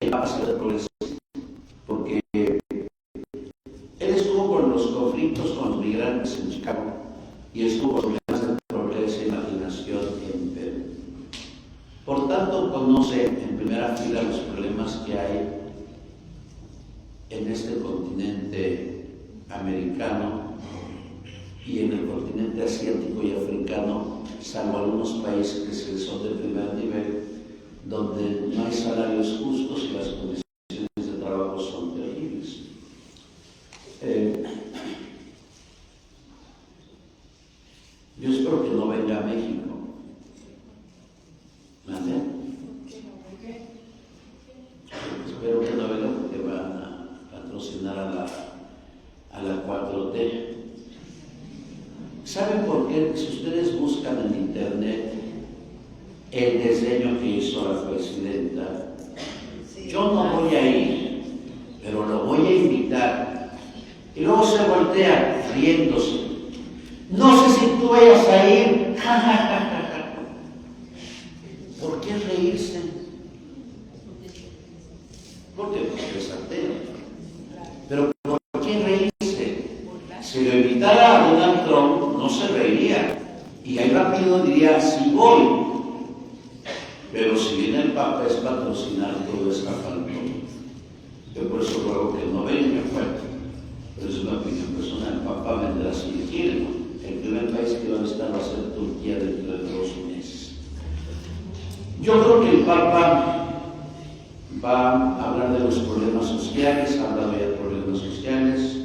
el Papa se lo progresista, porque él estuvo con los conflictos con los migrantes en Chicago y estuvo con problemas de progreso e imaginación en Perú. Por tanto, conoce en primera fila los problemas que hay en este continente americano y en el continente asiático y africano, salvo algunos países que son de primer nivel, donde no hay salarios justos y las condiciones de trabajo son terribles. Yo espero que no venga a México. ¿Vale? Espero que no venga porque van a patrocinar a la 4T. ¿Saben por qué? Si ustedes buscan en internet el diseño que hizo la presidenta, yo no voy a ir, pero lo voy a invitar. Y luego se voltea riéndose. No sé si tú vayas a ir. ¿Por qué reírse? Porque es ateo. Pero ¿por qué reírse? Si lo invitara a Donald Trump, no se reiría. Y ahí rápido diría, sí voy. Pero si viene el Papa es patrocinar todo esta falta. Yo por eso ruego que no venga. Bueno, pero es una opinión personal. El Papa vendrá si quiere, ¿no? El primer país que va a estar va a ser Turquía dentro de 2 meses. Yo creo que el Papa va a hablar de los problemas sociales, ha hablado ya de problemas sociales,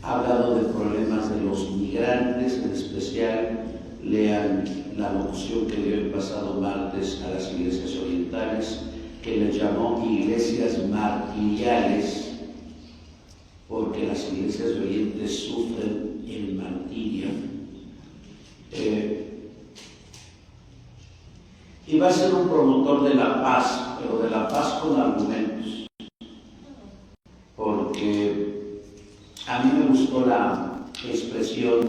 ha hablado de problemas de los migrantes, en especial lean la locución que dio el pasado martes a las iglesias orientales, que les llamó iglesias martiriales, porque las iglesias de Oriente sufren el martirio. Y va a ser un promotor de la paz, pero de la paz con argumentos, porque a mí me gustó la expresión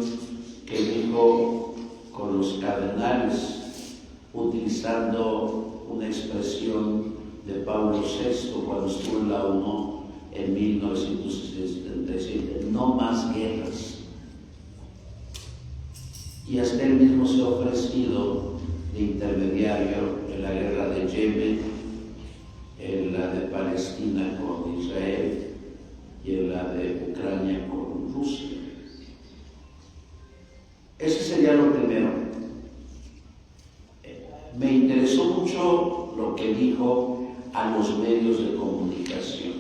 que dijo con los cardenales, utilizando una expresión de Pablo VI cuando estuvo en la ONU en 1977, no más guerras. Y hasta él mismo se ha ofrecido de intermediario en la guerra de Yemen, en la de Palestina con Israel y en la de Ucrania con Rusia. Ese sería lo primero. Me interesó mucho lo que dijo a los medios de comunicación.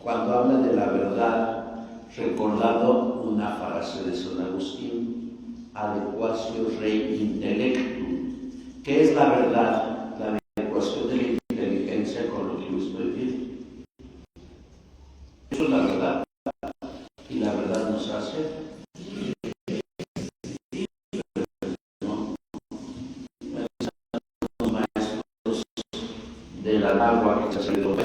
Cuando habla de la verdad, recordando una frase de San Agustín, adequatio rei intellectum. ¿Qué es la verdad? La adecuación de la inteligencia con lo que yo estoy viendo. Eso es la verdad. Y la verdad nos hace los maestros de la agua que se ha salido,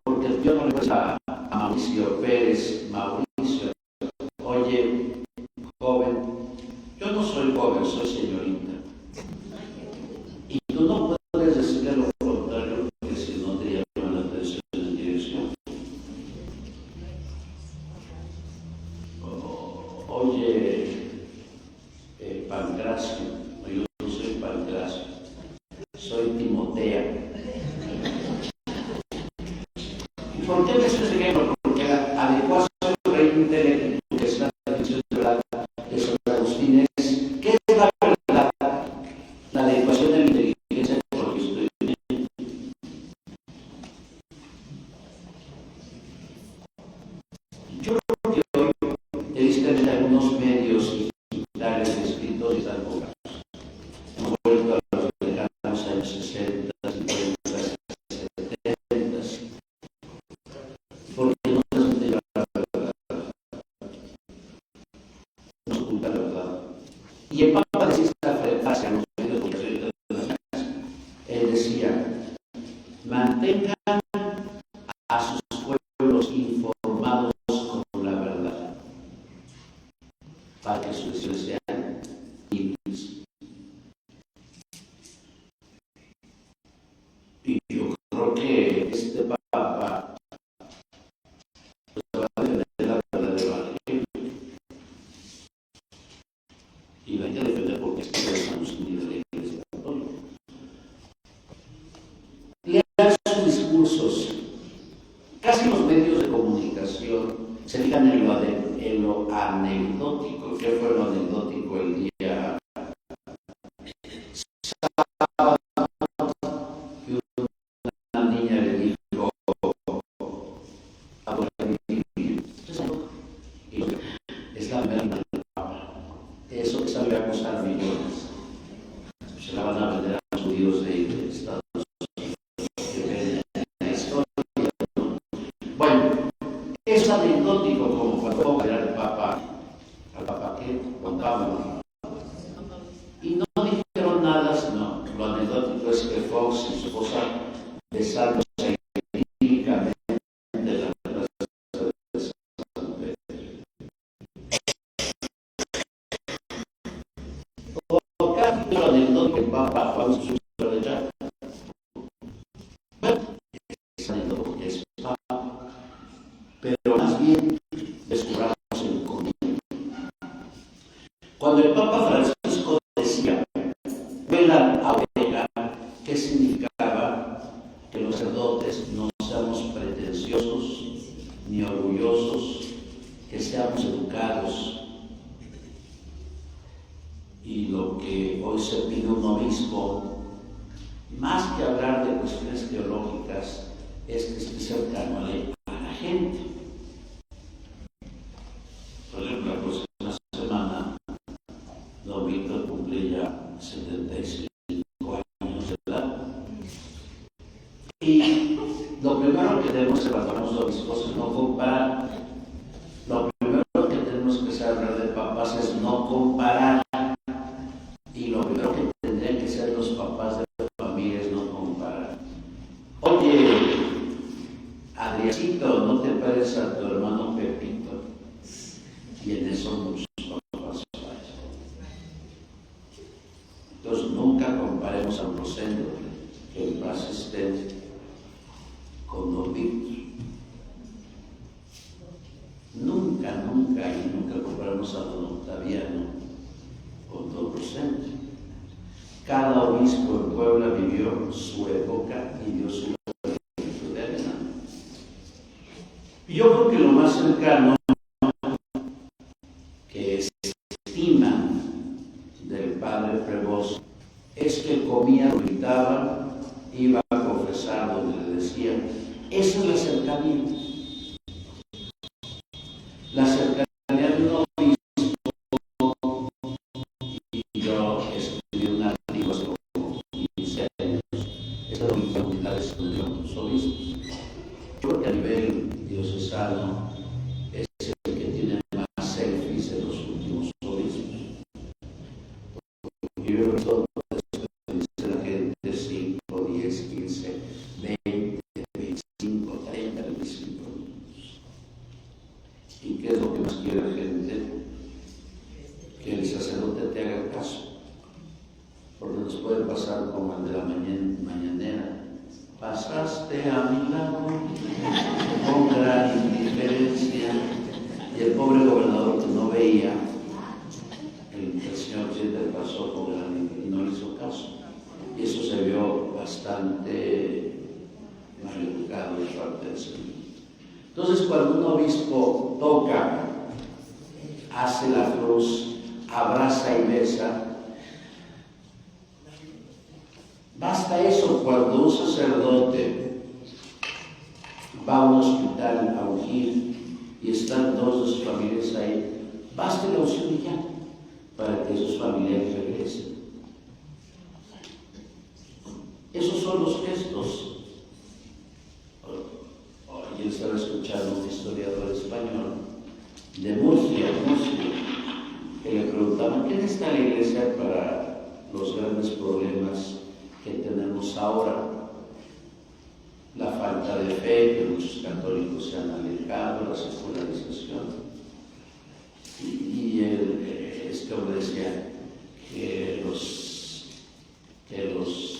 porque yo no le voy a Mauricio Pérez, Mauricio, oye, joven, yo no soy joven, soy señorita. Y tú no puedes decirle lo contrario, porque si no te llaman la atención en dirección. Oye, Pancracio, yo no soy Pancracio, soy Timotea. ¿Y por qué me haces ejemplo? Porque la adecuación del rey intelecto, que es la definición de verdad de San Agustín, es ¿qué es la verdad? La adecuación de la inteligencia con lo que estoy viendo. Yo creo que hoy, tristemente, algunos medios digitales escritos están borrados. Hemos vuelto a los lejanos años 60, 50, 70, porque no transmiten la verdad, no oculta la verdad. Y el Papa decía esta frase a los medios de comunicación internacionales. Él decía, mantengan a sus pueblos informados con la verdad, para que sus decisiones sean limpias. Y yo creo que este Papa va a defender la verdad del Evangelio. Y la hay que defender porque es que estamos unidos de la Iglesia Católica. Lean sus discursos. Casi los medios de comunicación se fijan en lo anecdótico. ¿Qué fue lo anecdótico el día sábado? Que una niña le dijo a es la verdad del Papa. Eso le va a costar millones. Se la van a vender a los judíos de Estados Unidos que ven la historia. Bueno, es anecdótico como cuando era el Papa, al Papa ¿qué? Juan Pablo. Y no dijeron nada, sino lo anecdótico es que Fox y su esposa besaron científicamente la plaza de San Pedro. Por cada lo anecdótico el Papa Juan su de ya. Bueno, es anecdótico porque es Papa, pero más bien descubramos el contenido. Cuando el Papa Francisco decía, vuela a oveja, ¿qué significaba? Que los sacerdotes no seamos pretenciosos ni orgullosos, que seamos educados. Y lo que hoy se pide a un obispo, más que hablar de cuestiones teológicas, es que esté cercano a la gente. Por ejemplo, la próxima semana, no Y lo primero que tenemos que hacer cuando los obispos es no comparar. Lo primero que tenemos que saber de papás es no comparar. Y lo primero que tendrían que ser los papás de la familia es no comparar. Oye, Adriancito, ¿no te parece a tu hermano Pepito? Y en eso muchos papás fallan. Entonces nunca comparemos a un Rosendo, que en paz esté, con don Víctor. Nunca comparamos a don Octaviano con don Rosendo. Cada obispo en Puebla vivió su época y dio su ejemplo de arena. Y yo creo que lo más cercano que se estima del padre Prevost es que comía, gritaba, iba a confesar donde le decían. Esa es la cercanía. La cercanía de un obispo, y yo escribí un artículo hace como 15 años, es la unidad de estudio de los obispos. Yo creo que a nivel diocesano es el que tiene más selfies de los últimos obispos. Porque yo creo que todo dice la gente 5, 10, 15, 20, 25, 30, 25 minutos. ¿Y qué es lo que más quiere la gente? Que el sacerdote te haga caso. Porque nos puede pasar como el de la mañanera. Pasaste a mi lado con gran indiferencia. Y el pobre gobernador que no veía, el señor presidente pasó con gran indiferencia y no le hizo caso. Y eso se vio bastante mal educado de parte del Señor. Entonces, cuando un obispo toca, hace la cruz, abraza y besa, basta eso. Cuando un sacerdote va a un hospital a ungir y están todos sus familiares ahí, basta la unción y ya, para que esos familiares regresen. Esos son los gestos. Hoy estaba escuchando a un historiador español de Murcia, que le preguntaban: ¿qué necesita la iglesia para los grandes problemas que tenemos ahora? La falta de fe, que muchos católicos se han alejado, la secularización. Y este hombre decía que los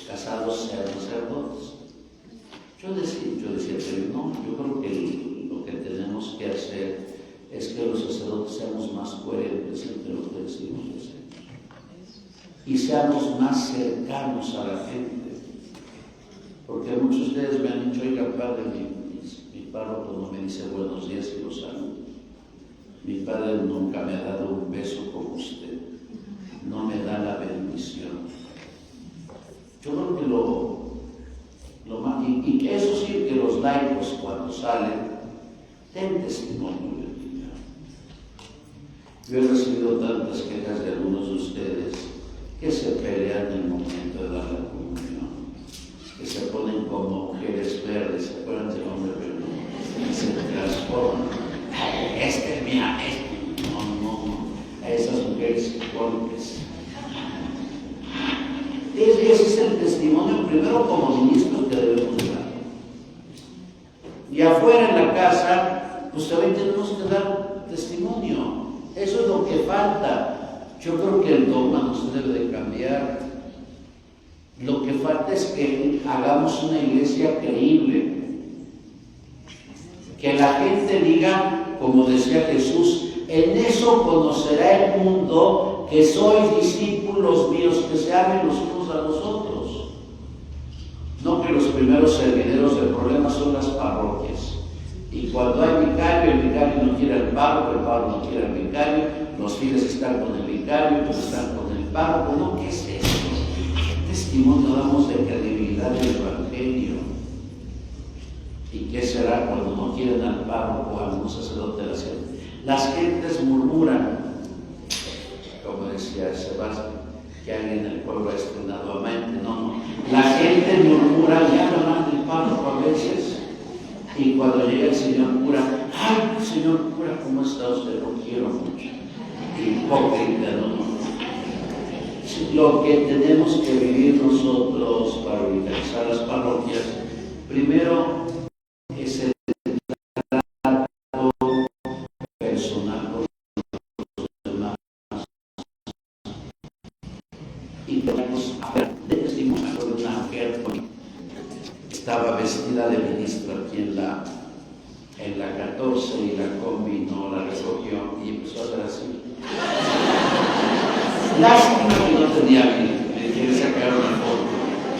casados sean sacerdotes. Yo decía, pero no, yo creo que lo que tenemos que hacer es que los sacerdotes seamos más coherentes entre lo que decimos y hacemos. Y seamos más cercanos a la gente. Porque muchos de ustedes me han dicho: oiga, padre, mi párroco no me dice buenos días y los saludo. Mi padre nunca me ha dado un beso como usted. No me da la bendición. Yo creo que lo más, y que eso sí, que los laicos cuando salen den testimonio de vida. Yo he recibido tantas quejas de algunos de ustedes que se pelean en el momento de dar la comunión, que se ponen como mujeres verdes, ¿se acuerdan del hombre verde? Que se transforman. Este es mía, no, a esas mujeres golpes. Ese es el testimonio primero como ministros que debemos dar. Y afuera en la casa, pues también tenemos que dar testimonio. Eso es lo que falta. Yo creo que el dogma no se debe de cambiar. Lo que falta es que hagamos una iglesia creíble. Que la gente diga, como decía Jesús: en eso conocerá el mundo que sois discípulos míos, que se amen los unos a los otros. No que los primeros servideros del problema son las parroquias. Y cuando hay vicario, el vicario no quiere al párroco, el párroco no quiere al vicario, los fieles están con el vicario, pues están con el párroco. No, ¿qué es eso? ¿Qué testimonio damos de credibilidad del Evangelio? ¿Y qué será cuando no quieren al párroco o a algún sacerdote de la gente? Las gentes murmuran, como decía Sebastián, que alguien en el pueblo ha estrenado amante. No, la gente murmura y habla mal del párroco. Y cuando llega el señor cura, ¡ay, señor cura, ¿cómo está usted? Lo quiero mucho. Hipócrita, ¿no? Lo que tenemos que vivir nosotros para revitalizar las parroquias, primero es el trato personal con los demás. Y tenemos a ver, de testimonio de una mujer que estaba vestida de ministro aquí en la 14 y la combi no la recogió y empezó a hacer así. Lástima que no tenía vida, le quiere sacar una foto.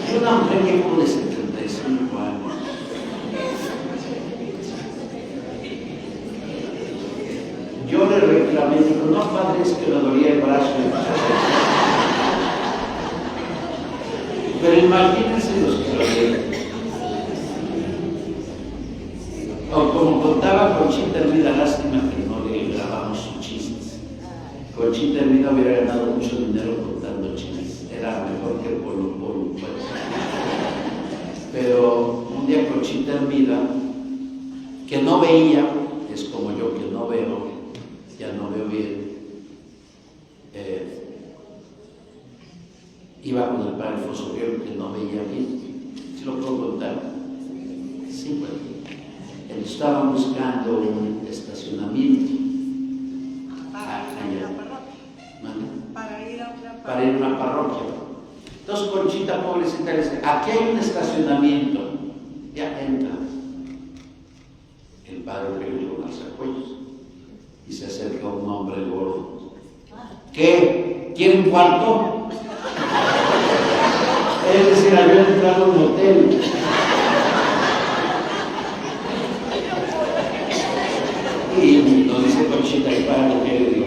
Y una mujer que como de 75 años. Yo le reclamé, digo, no padre, es que me dolía el brazo. Pero imagínense los que lo ven. O como contaba Conchita Hermida, lástima que no le grabamos sus chistes. Conchita Hermida hubiera ganado mucho dinero contando chistes, era mejor que Polo Polo. Pero un día Conchita Hermida, que no veía, es como yo que no veo, ya no veo bien, iba con el padre Fosogero que no veía bien. ¿Sí lo puedo contar? Sí, bueno. Estaba buscando un estacionamiento. Para ir a una parroquia. Entonces Conchita, pobrecita, le dice, aquí hay un estacionamiento. Ya entra. El padre Eugenio con alzacuellos y se acerca un hombre gordo. ¿Qué? ¿Quiere un cuarto? Es decir, había entrado a un hotel. Y nos dice Conchita, y para lo que le digo,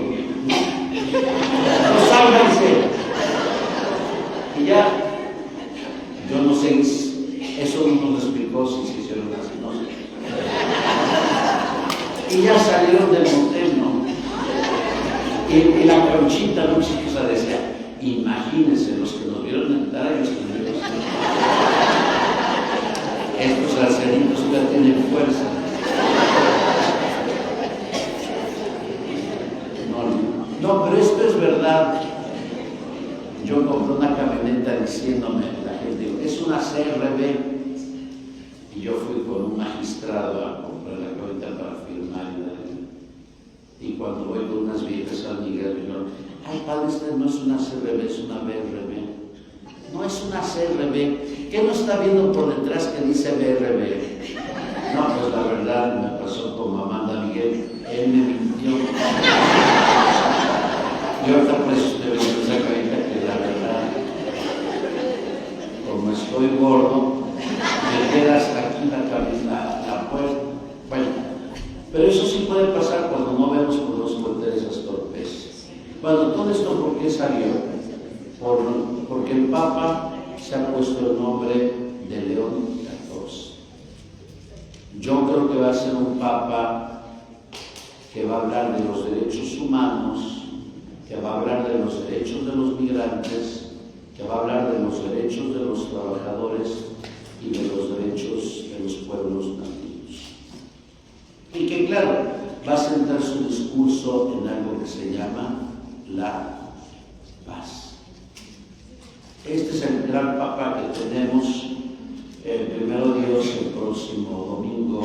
no sálganse. Y ya, yo no sé, eso no nos explicó si se hicieron así, no sé. Y ya salieron del motel, ¿no? Y la Conchita, no chistosa, decía, imagínense los que nos vieron entrar y los que nos vieron salir. Estos arsenitos ya tienen fuerza. No, pero esto es verdad. Yo compré una camioneta diciéndome, la gente dijo, es una CRB. Y yo fui con un magistrado a comprar la camioneta para firmar. Y cuando voy con unas viejas amigas, me dijeron, ay padre, esta no es una CRB, es una BRB. No es una CRB. ¿Qué no está viendo por detrás que dice BRB? No, pues la verdad me pasó con Amanda Miguel. Él me mintió. Y ahorita por eso estoy viendo esa carita que la verdad, como estoy gordo, me queda hasta aquí la puerta. Bueno, pero eso sí puede pasar cuando no vemos por los cometer esas torpezas. Bueno, todo esto ¿por qué salió? Porque el Papa se ha puesto el nombre de León XIV. Yo creo que va a ser un Papa que va a hablar de los derechos humanos, que va a hablar de los derechos de los migrantes, que va a hablar de los derechos de los trabajadores y de los derechos de los pueblos nativos. Y que, claro, va a centrar su discurso en algo que se llama la paz. Este es el gran Papa que tenemos, primero Dios, el próximo domingo,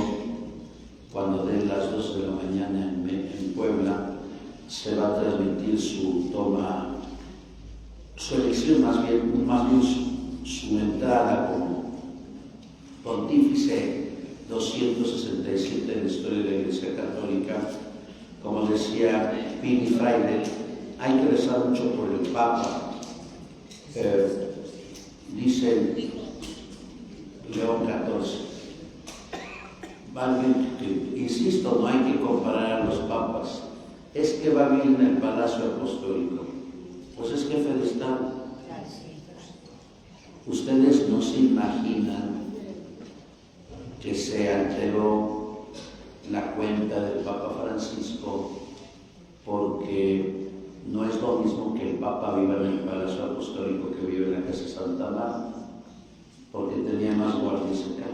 cuando den las 12 de la mañana en Puebla, se va a transmitir su elección, más bien su entrada como pontífice 267 de la historia de la Iglesia Católica. Como decía Pini Fraile, hay que rezar mucho por el Papa. Dice León XIV. Insisto, no hay que comparar a los papas. Es que va a vivir en el Palacio Apostólico. Pues es jefe de Estado. Ustedes no se imaginan que se alteró la cuenta del Papa Francisco porque no es lo mismo que el Papa viva en el Palacio Apostólico que vive en la Casa Santa Marta, porque tenía más guardias acá.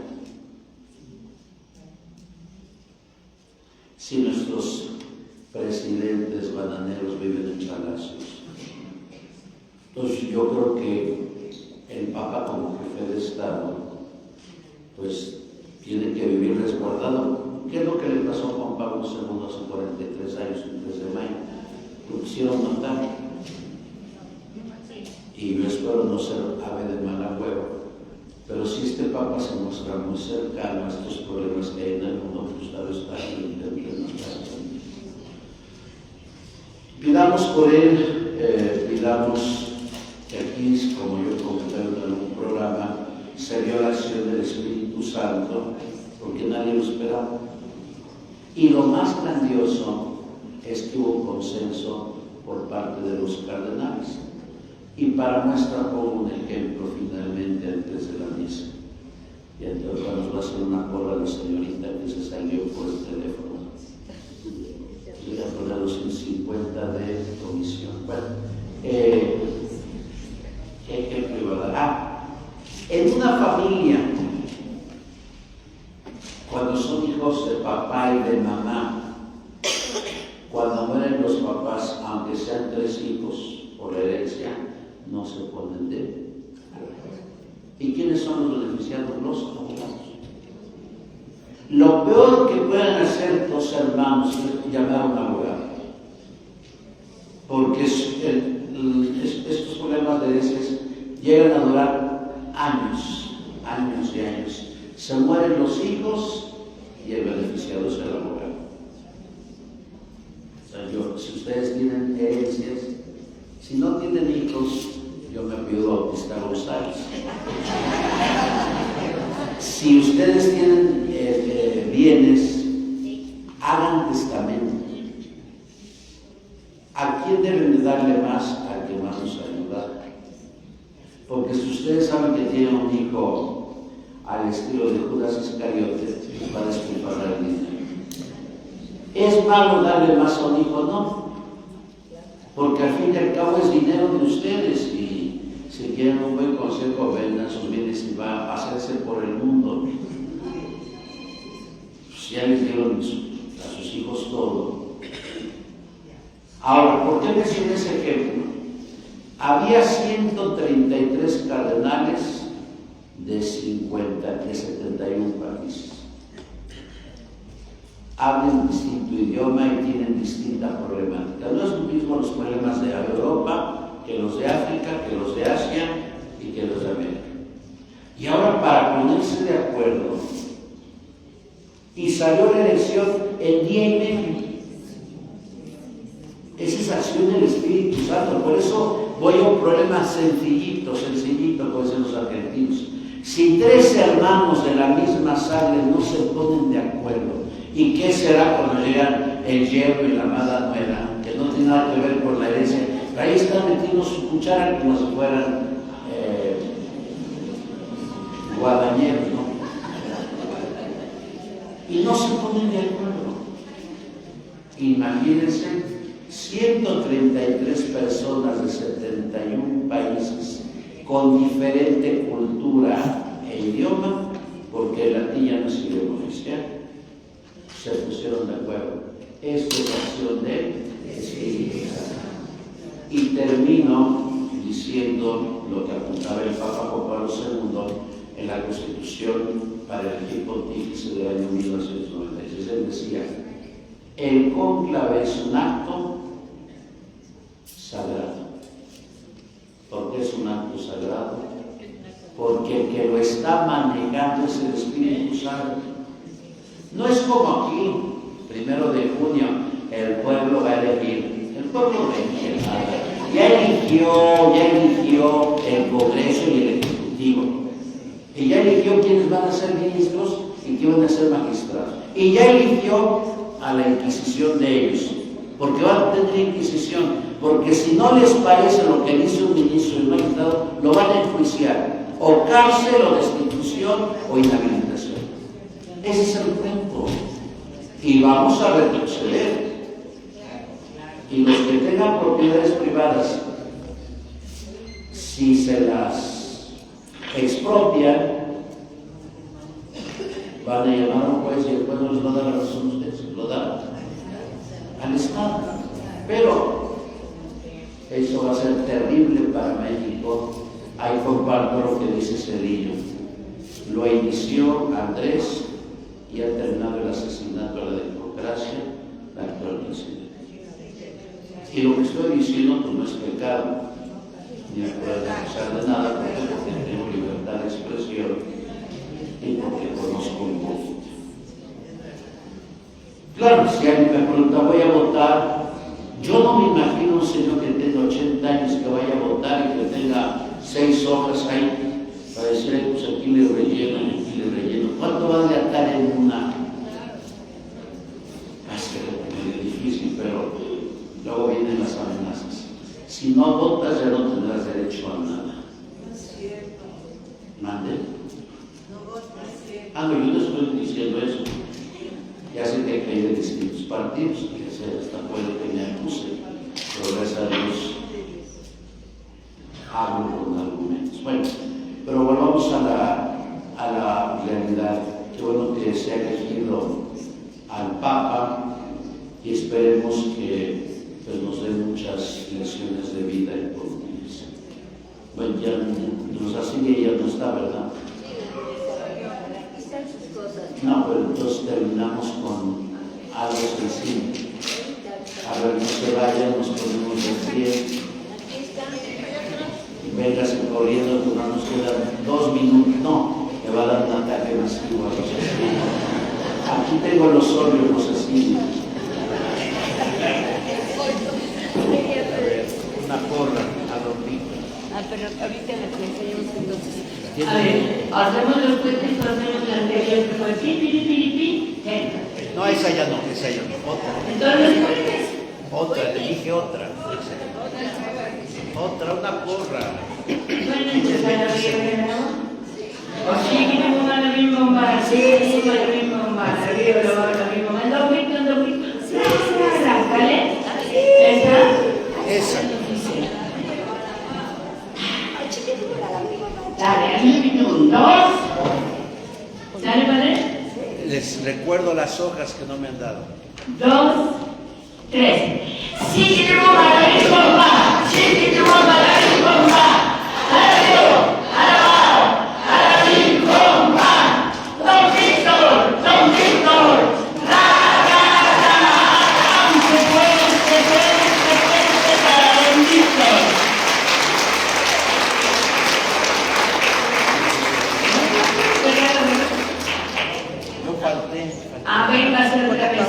si nuestros presidentes bananeros viven en palacios? Entonces yo creo que el Papa como jefe de Estado pues tiene que vivir resguardado. ¿Qué es lo que le pasó a Juan Pablo II hace 43 años, el 3 de mayo? Lo quisieron matar. Y yo espero no ser ave de mal agüero, pero si este Papa se muestra muy cercano a estos problemas que hay en el mundo, pues tal vez está intentando matar. Pidamos por él, pidamos que aquí, como yo comenté en algún programa, se vio la acción del Espíritu Santo, porque nadie lo esperaba. Y lo más grandioso es que hubo consenso por parte de los cardenales. Y para muestra pongo un ejemplo finalmente antes de la misa. Y entonces nos va a hacer una porra la señorita que se salió por el teléfono. Voy a poner los 50 de comisión. Bueno, ¿qué ejemplo iba a dar? En una familia, cuando son hijos de papá y de mamá, cuando mueren los papás, aunque sean 3 hijos por herencia, no se ponen de acuerdo. ¿Y quiénes son los beneficiados? Los abogados. Lo peor que pueden hacer 2 hermanos es llamar a un abogado, porque estos problemas de herencias llegan a durar años, años y años. Se mueren los hijos y el beneficiado es el abogado. O sea, si ustedes tienen herencias, si no tienen hijos, yo me pido Bautista González. Si ustedes tienen bienes, hagan testamento. ¿A quién deben de darle más? Al que más nos ayuda. Porque si ustedes saben que tienen un hijo al estilo de Judas Iscariote, va a despilfarrar el dinero. ¿Es malo darle más a un hijo? No. Porque al fin y al cabo es dinero de ustedes y si quieren un buen consejo, vendan sus bienes y va a hacerse por el mundo. Pues ya les dieron a sus hijos todo. Ahora, ¿por qué mencioné ese ejemplo? Había 133 cardenales de 71 países. Hablan distinto idioma y tienen distinta problemática. No es lo mismo los problemas de Europa que los de África, que los de Asia y que los de América. Y ahora para ponerse de acuerdo, y salió la elección en día y medio. Esa es acción del Espíritu Santo. Por eso voy a un problema sencillito, como dicen los argentinos. Si 3 hermanos de la misma sangre no se ponen de acuerdo, ¿y qué será cuando llegan el yerno y la amada nuera? Que no tiene nada que ver con la herencia. Ahí están metiendo su cuchara como si fueran guadañeros, ¿no? Y no se ponen de acuerdo. Imagínense, 133 personas de 71 países con diferente cultura e idioma, porque el latín ya no es idioma oficial, se pusieron de acuerdo. Esto es acción del Espíritu Santo. Y termino diciendo lo que apuntaba el Papa Juan Pablo II en la Constitución para el Pontífice del año 1996. Él decía: el cónclave es un acto sagrado. ¿Por qué es un acto sagrado? Porque el que lo está manejando es el Espíritu Santo. No es como aquí, 1 de junio, el pueblo va a elegir. El pueblo ya eligió el Congreso y el Ejecutivo. Y ya eligió quiénes van a ser ministros y quiénes van a ser magistrados. Y ya eligió a la Inquisición de ellos. Porque van a tener Inquisición. Porque si no les parece lo que dice un ministro y un magistrado, lo van a enjuiciar. O cárcel, o destitución, o inhabilitación. Ese es el punto. Y vamos a retroceder. Y los que tengan propiedades privadas, si se las expropian, van a llamar a un juez y el juez no les va a dar la razón a ustedes, lo da. al Estado. Pero eso va a ser terrible para México. Ahí comparto lo que dice Cedillo. Lo inició Andrés y ha terminado el asesinato a la democracia, la actual presidenta. Y lo que estoy diciendo pues, no es pecado, ni me puedo acusar de nada, porque tengo libertad de expresión y porque conozco un poquito. Claro, si alguien me pregunta, voy a votar, yo no me imagino un señor que tenga 80 años que vaya a votar y que tenga 6 hojas ahí para decir, pues aquí le relleno y aquí le relleno. ¿Cuánto va a gastar en una? Va a ser medio difícil, pero luego vienen las amenazas. Si no votas ya no tendrás derecho a nada. ¿Mande? Ah, no, yo no estoy diciendo eso. Ya sé que hay que ir de distintos partidos, que hasta puede que me acuse, pero gracias a Dios hablo con argumentos. Bueno, pero volvamos a la realidad. Qué bueno que se ha elegido al Papa y esperemos que pues, nos dé muchas lecciones de vida y pontificia. Bueno, ya nos así ella no está, ¿verdad? No, pero entonces terminamos con algo sencillo. A ver, no se vayan, nos ponemos de pie. Véngase corriendo, que no nos quedan 2 minutos. No, me va a dar un ataque masivo a los asesinos. Aquí tengo los óleos, los asesinos. Una porra a dormir. Ah, pero ahorita le enseñamos entonces. A ver, hacemos los puentes, hacemos la anterior que fue pi, pi, pi, pi, pi. No, esa ya no, otra. Entonces, puentes. Otra, le dije otra. Otra, una porra. Bueno, entonces a la vieja, ¿no? O sí, que tengo una la misma bomba, sí, la misma bomba, arriba, la misma bomba, dos pitos, ¿vale? Esa. Dale, a mí 2. Dale, ¿vale? Les recuerdo las hojas que no me han dado. 2, 3. Sí que te bomba, la misma bomba. Sí que te bomba, la misma bomba. Alabado, a la misma bomba. Don Víctor. Se puede para Don Víctor. Yo falté. Ah, venga, a hacer otra vez.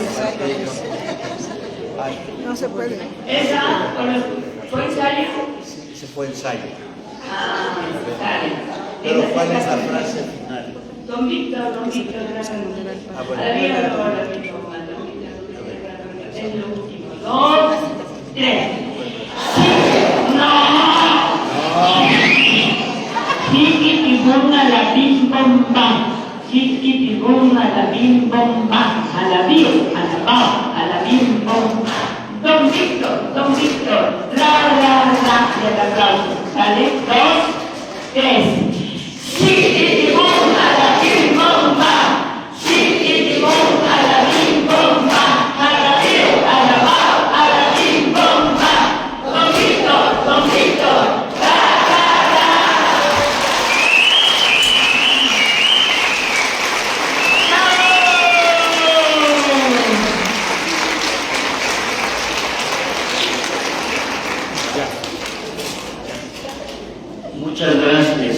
No se puede. ¿Esa fue ensayo? Se fue ensayo. Ah, dale. Pero ¿cuál es la frase final? Don Víctor, gracias. Ah, bueno. A la vida lo va a dar mi mamá, Don Víctor, es lo último. 2, 3. Sí, no. Chiquitibum la bim bomba. Chiquitibum la bim bomba. A la bio, a la bim bomba. Don Víctor, la, y el aplauso. ¿Sale? 2, 3. Chiquitibum la bim bomba. Chiquitibum la bim bomba. A la bio, a la bim bomba. Don Víctor, Muchas gracias.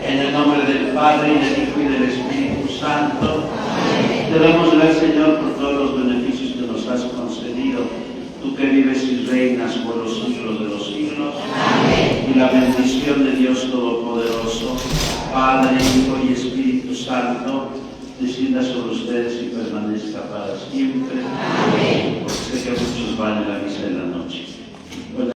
En el nombre del Padre, y del Hijo, y del Espíritu Santo, te damos gracias, Señor, por todos los beneficios que nos has concedido. Tú que vives y reinas por los siglos de los siglos. Amén. Y la bendición de Dios Todopoderoso, Padre, Hijo y Espíritu Santo, descienda sobre ustedes y permanezca para siempre. Amén. Porque sé que muchos van en la misa de la noche.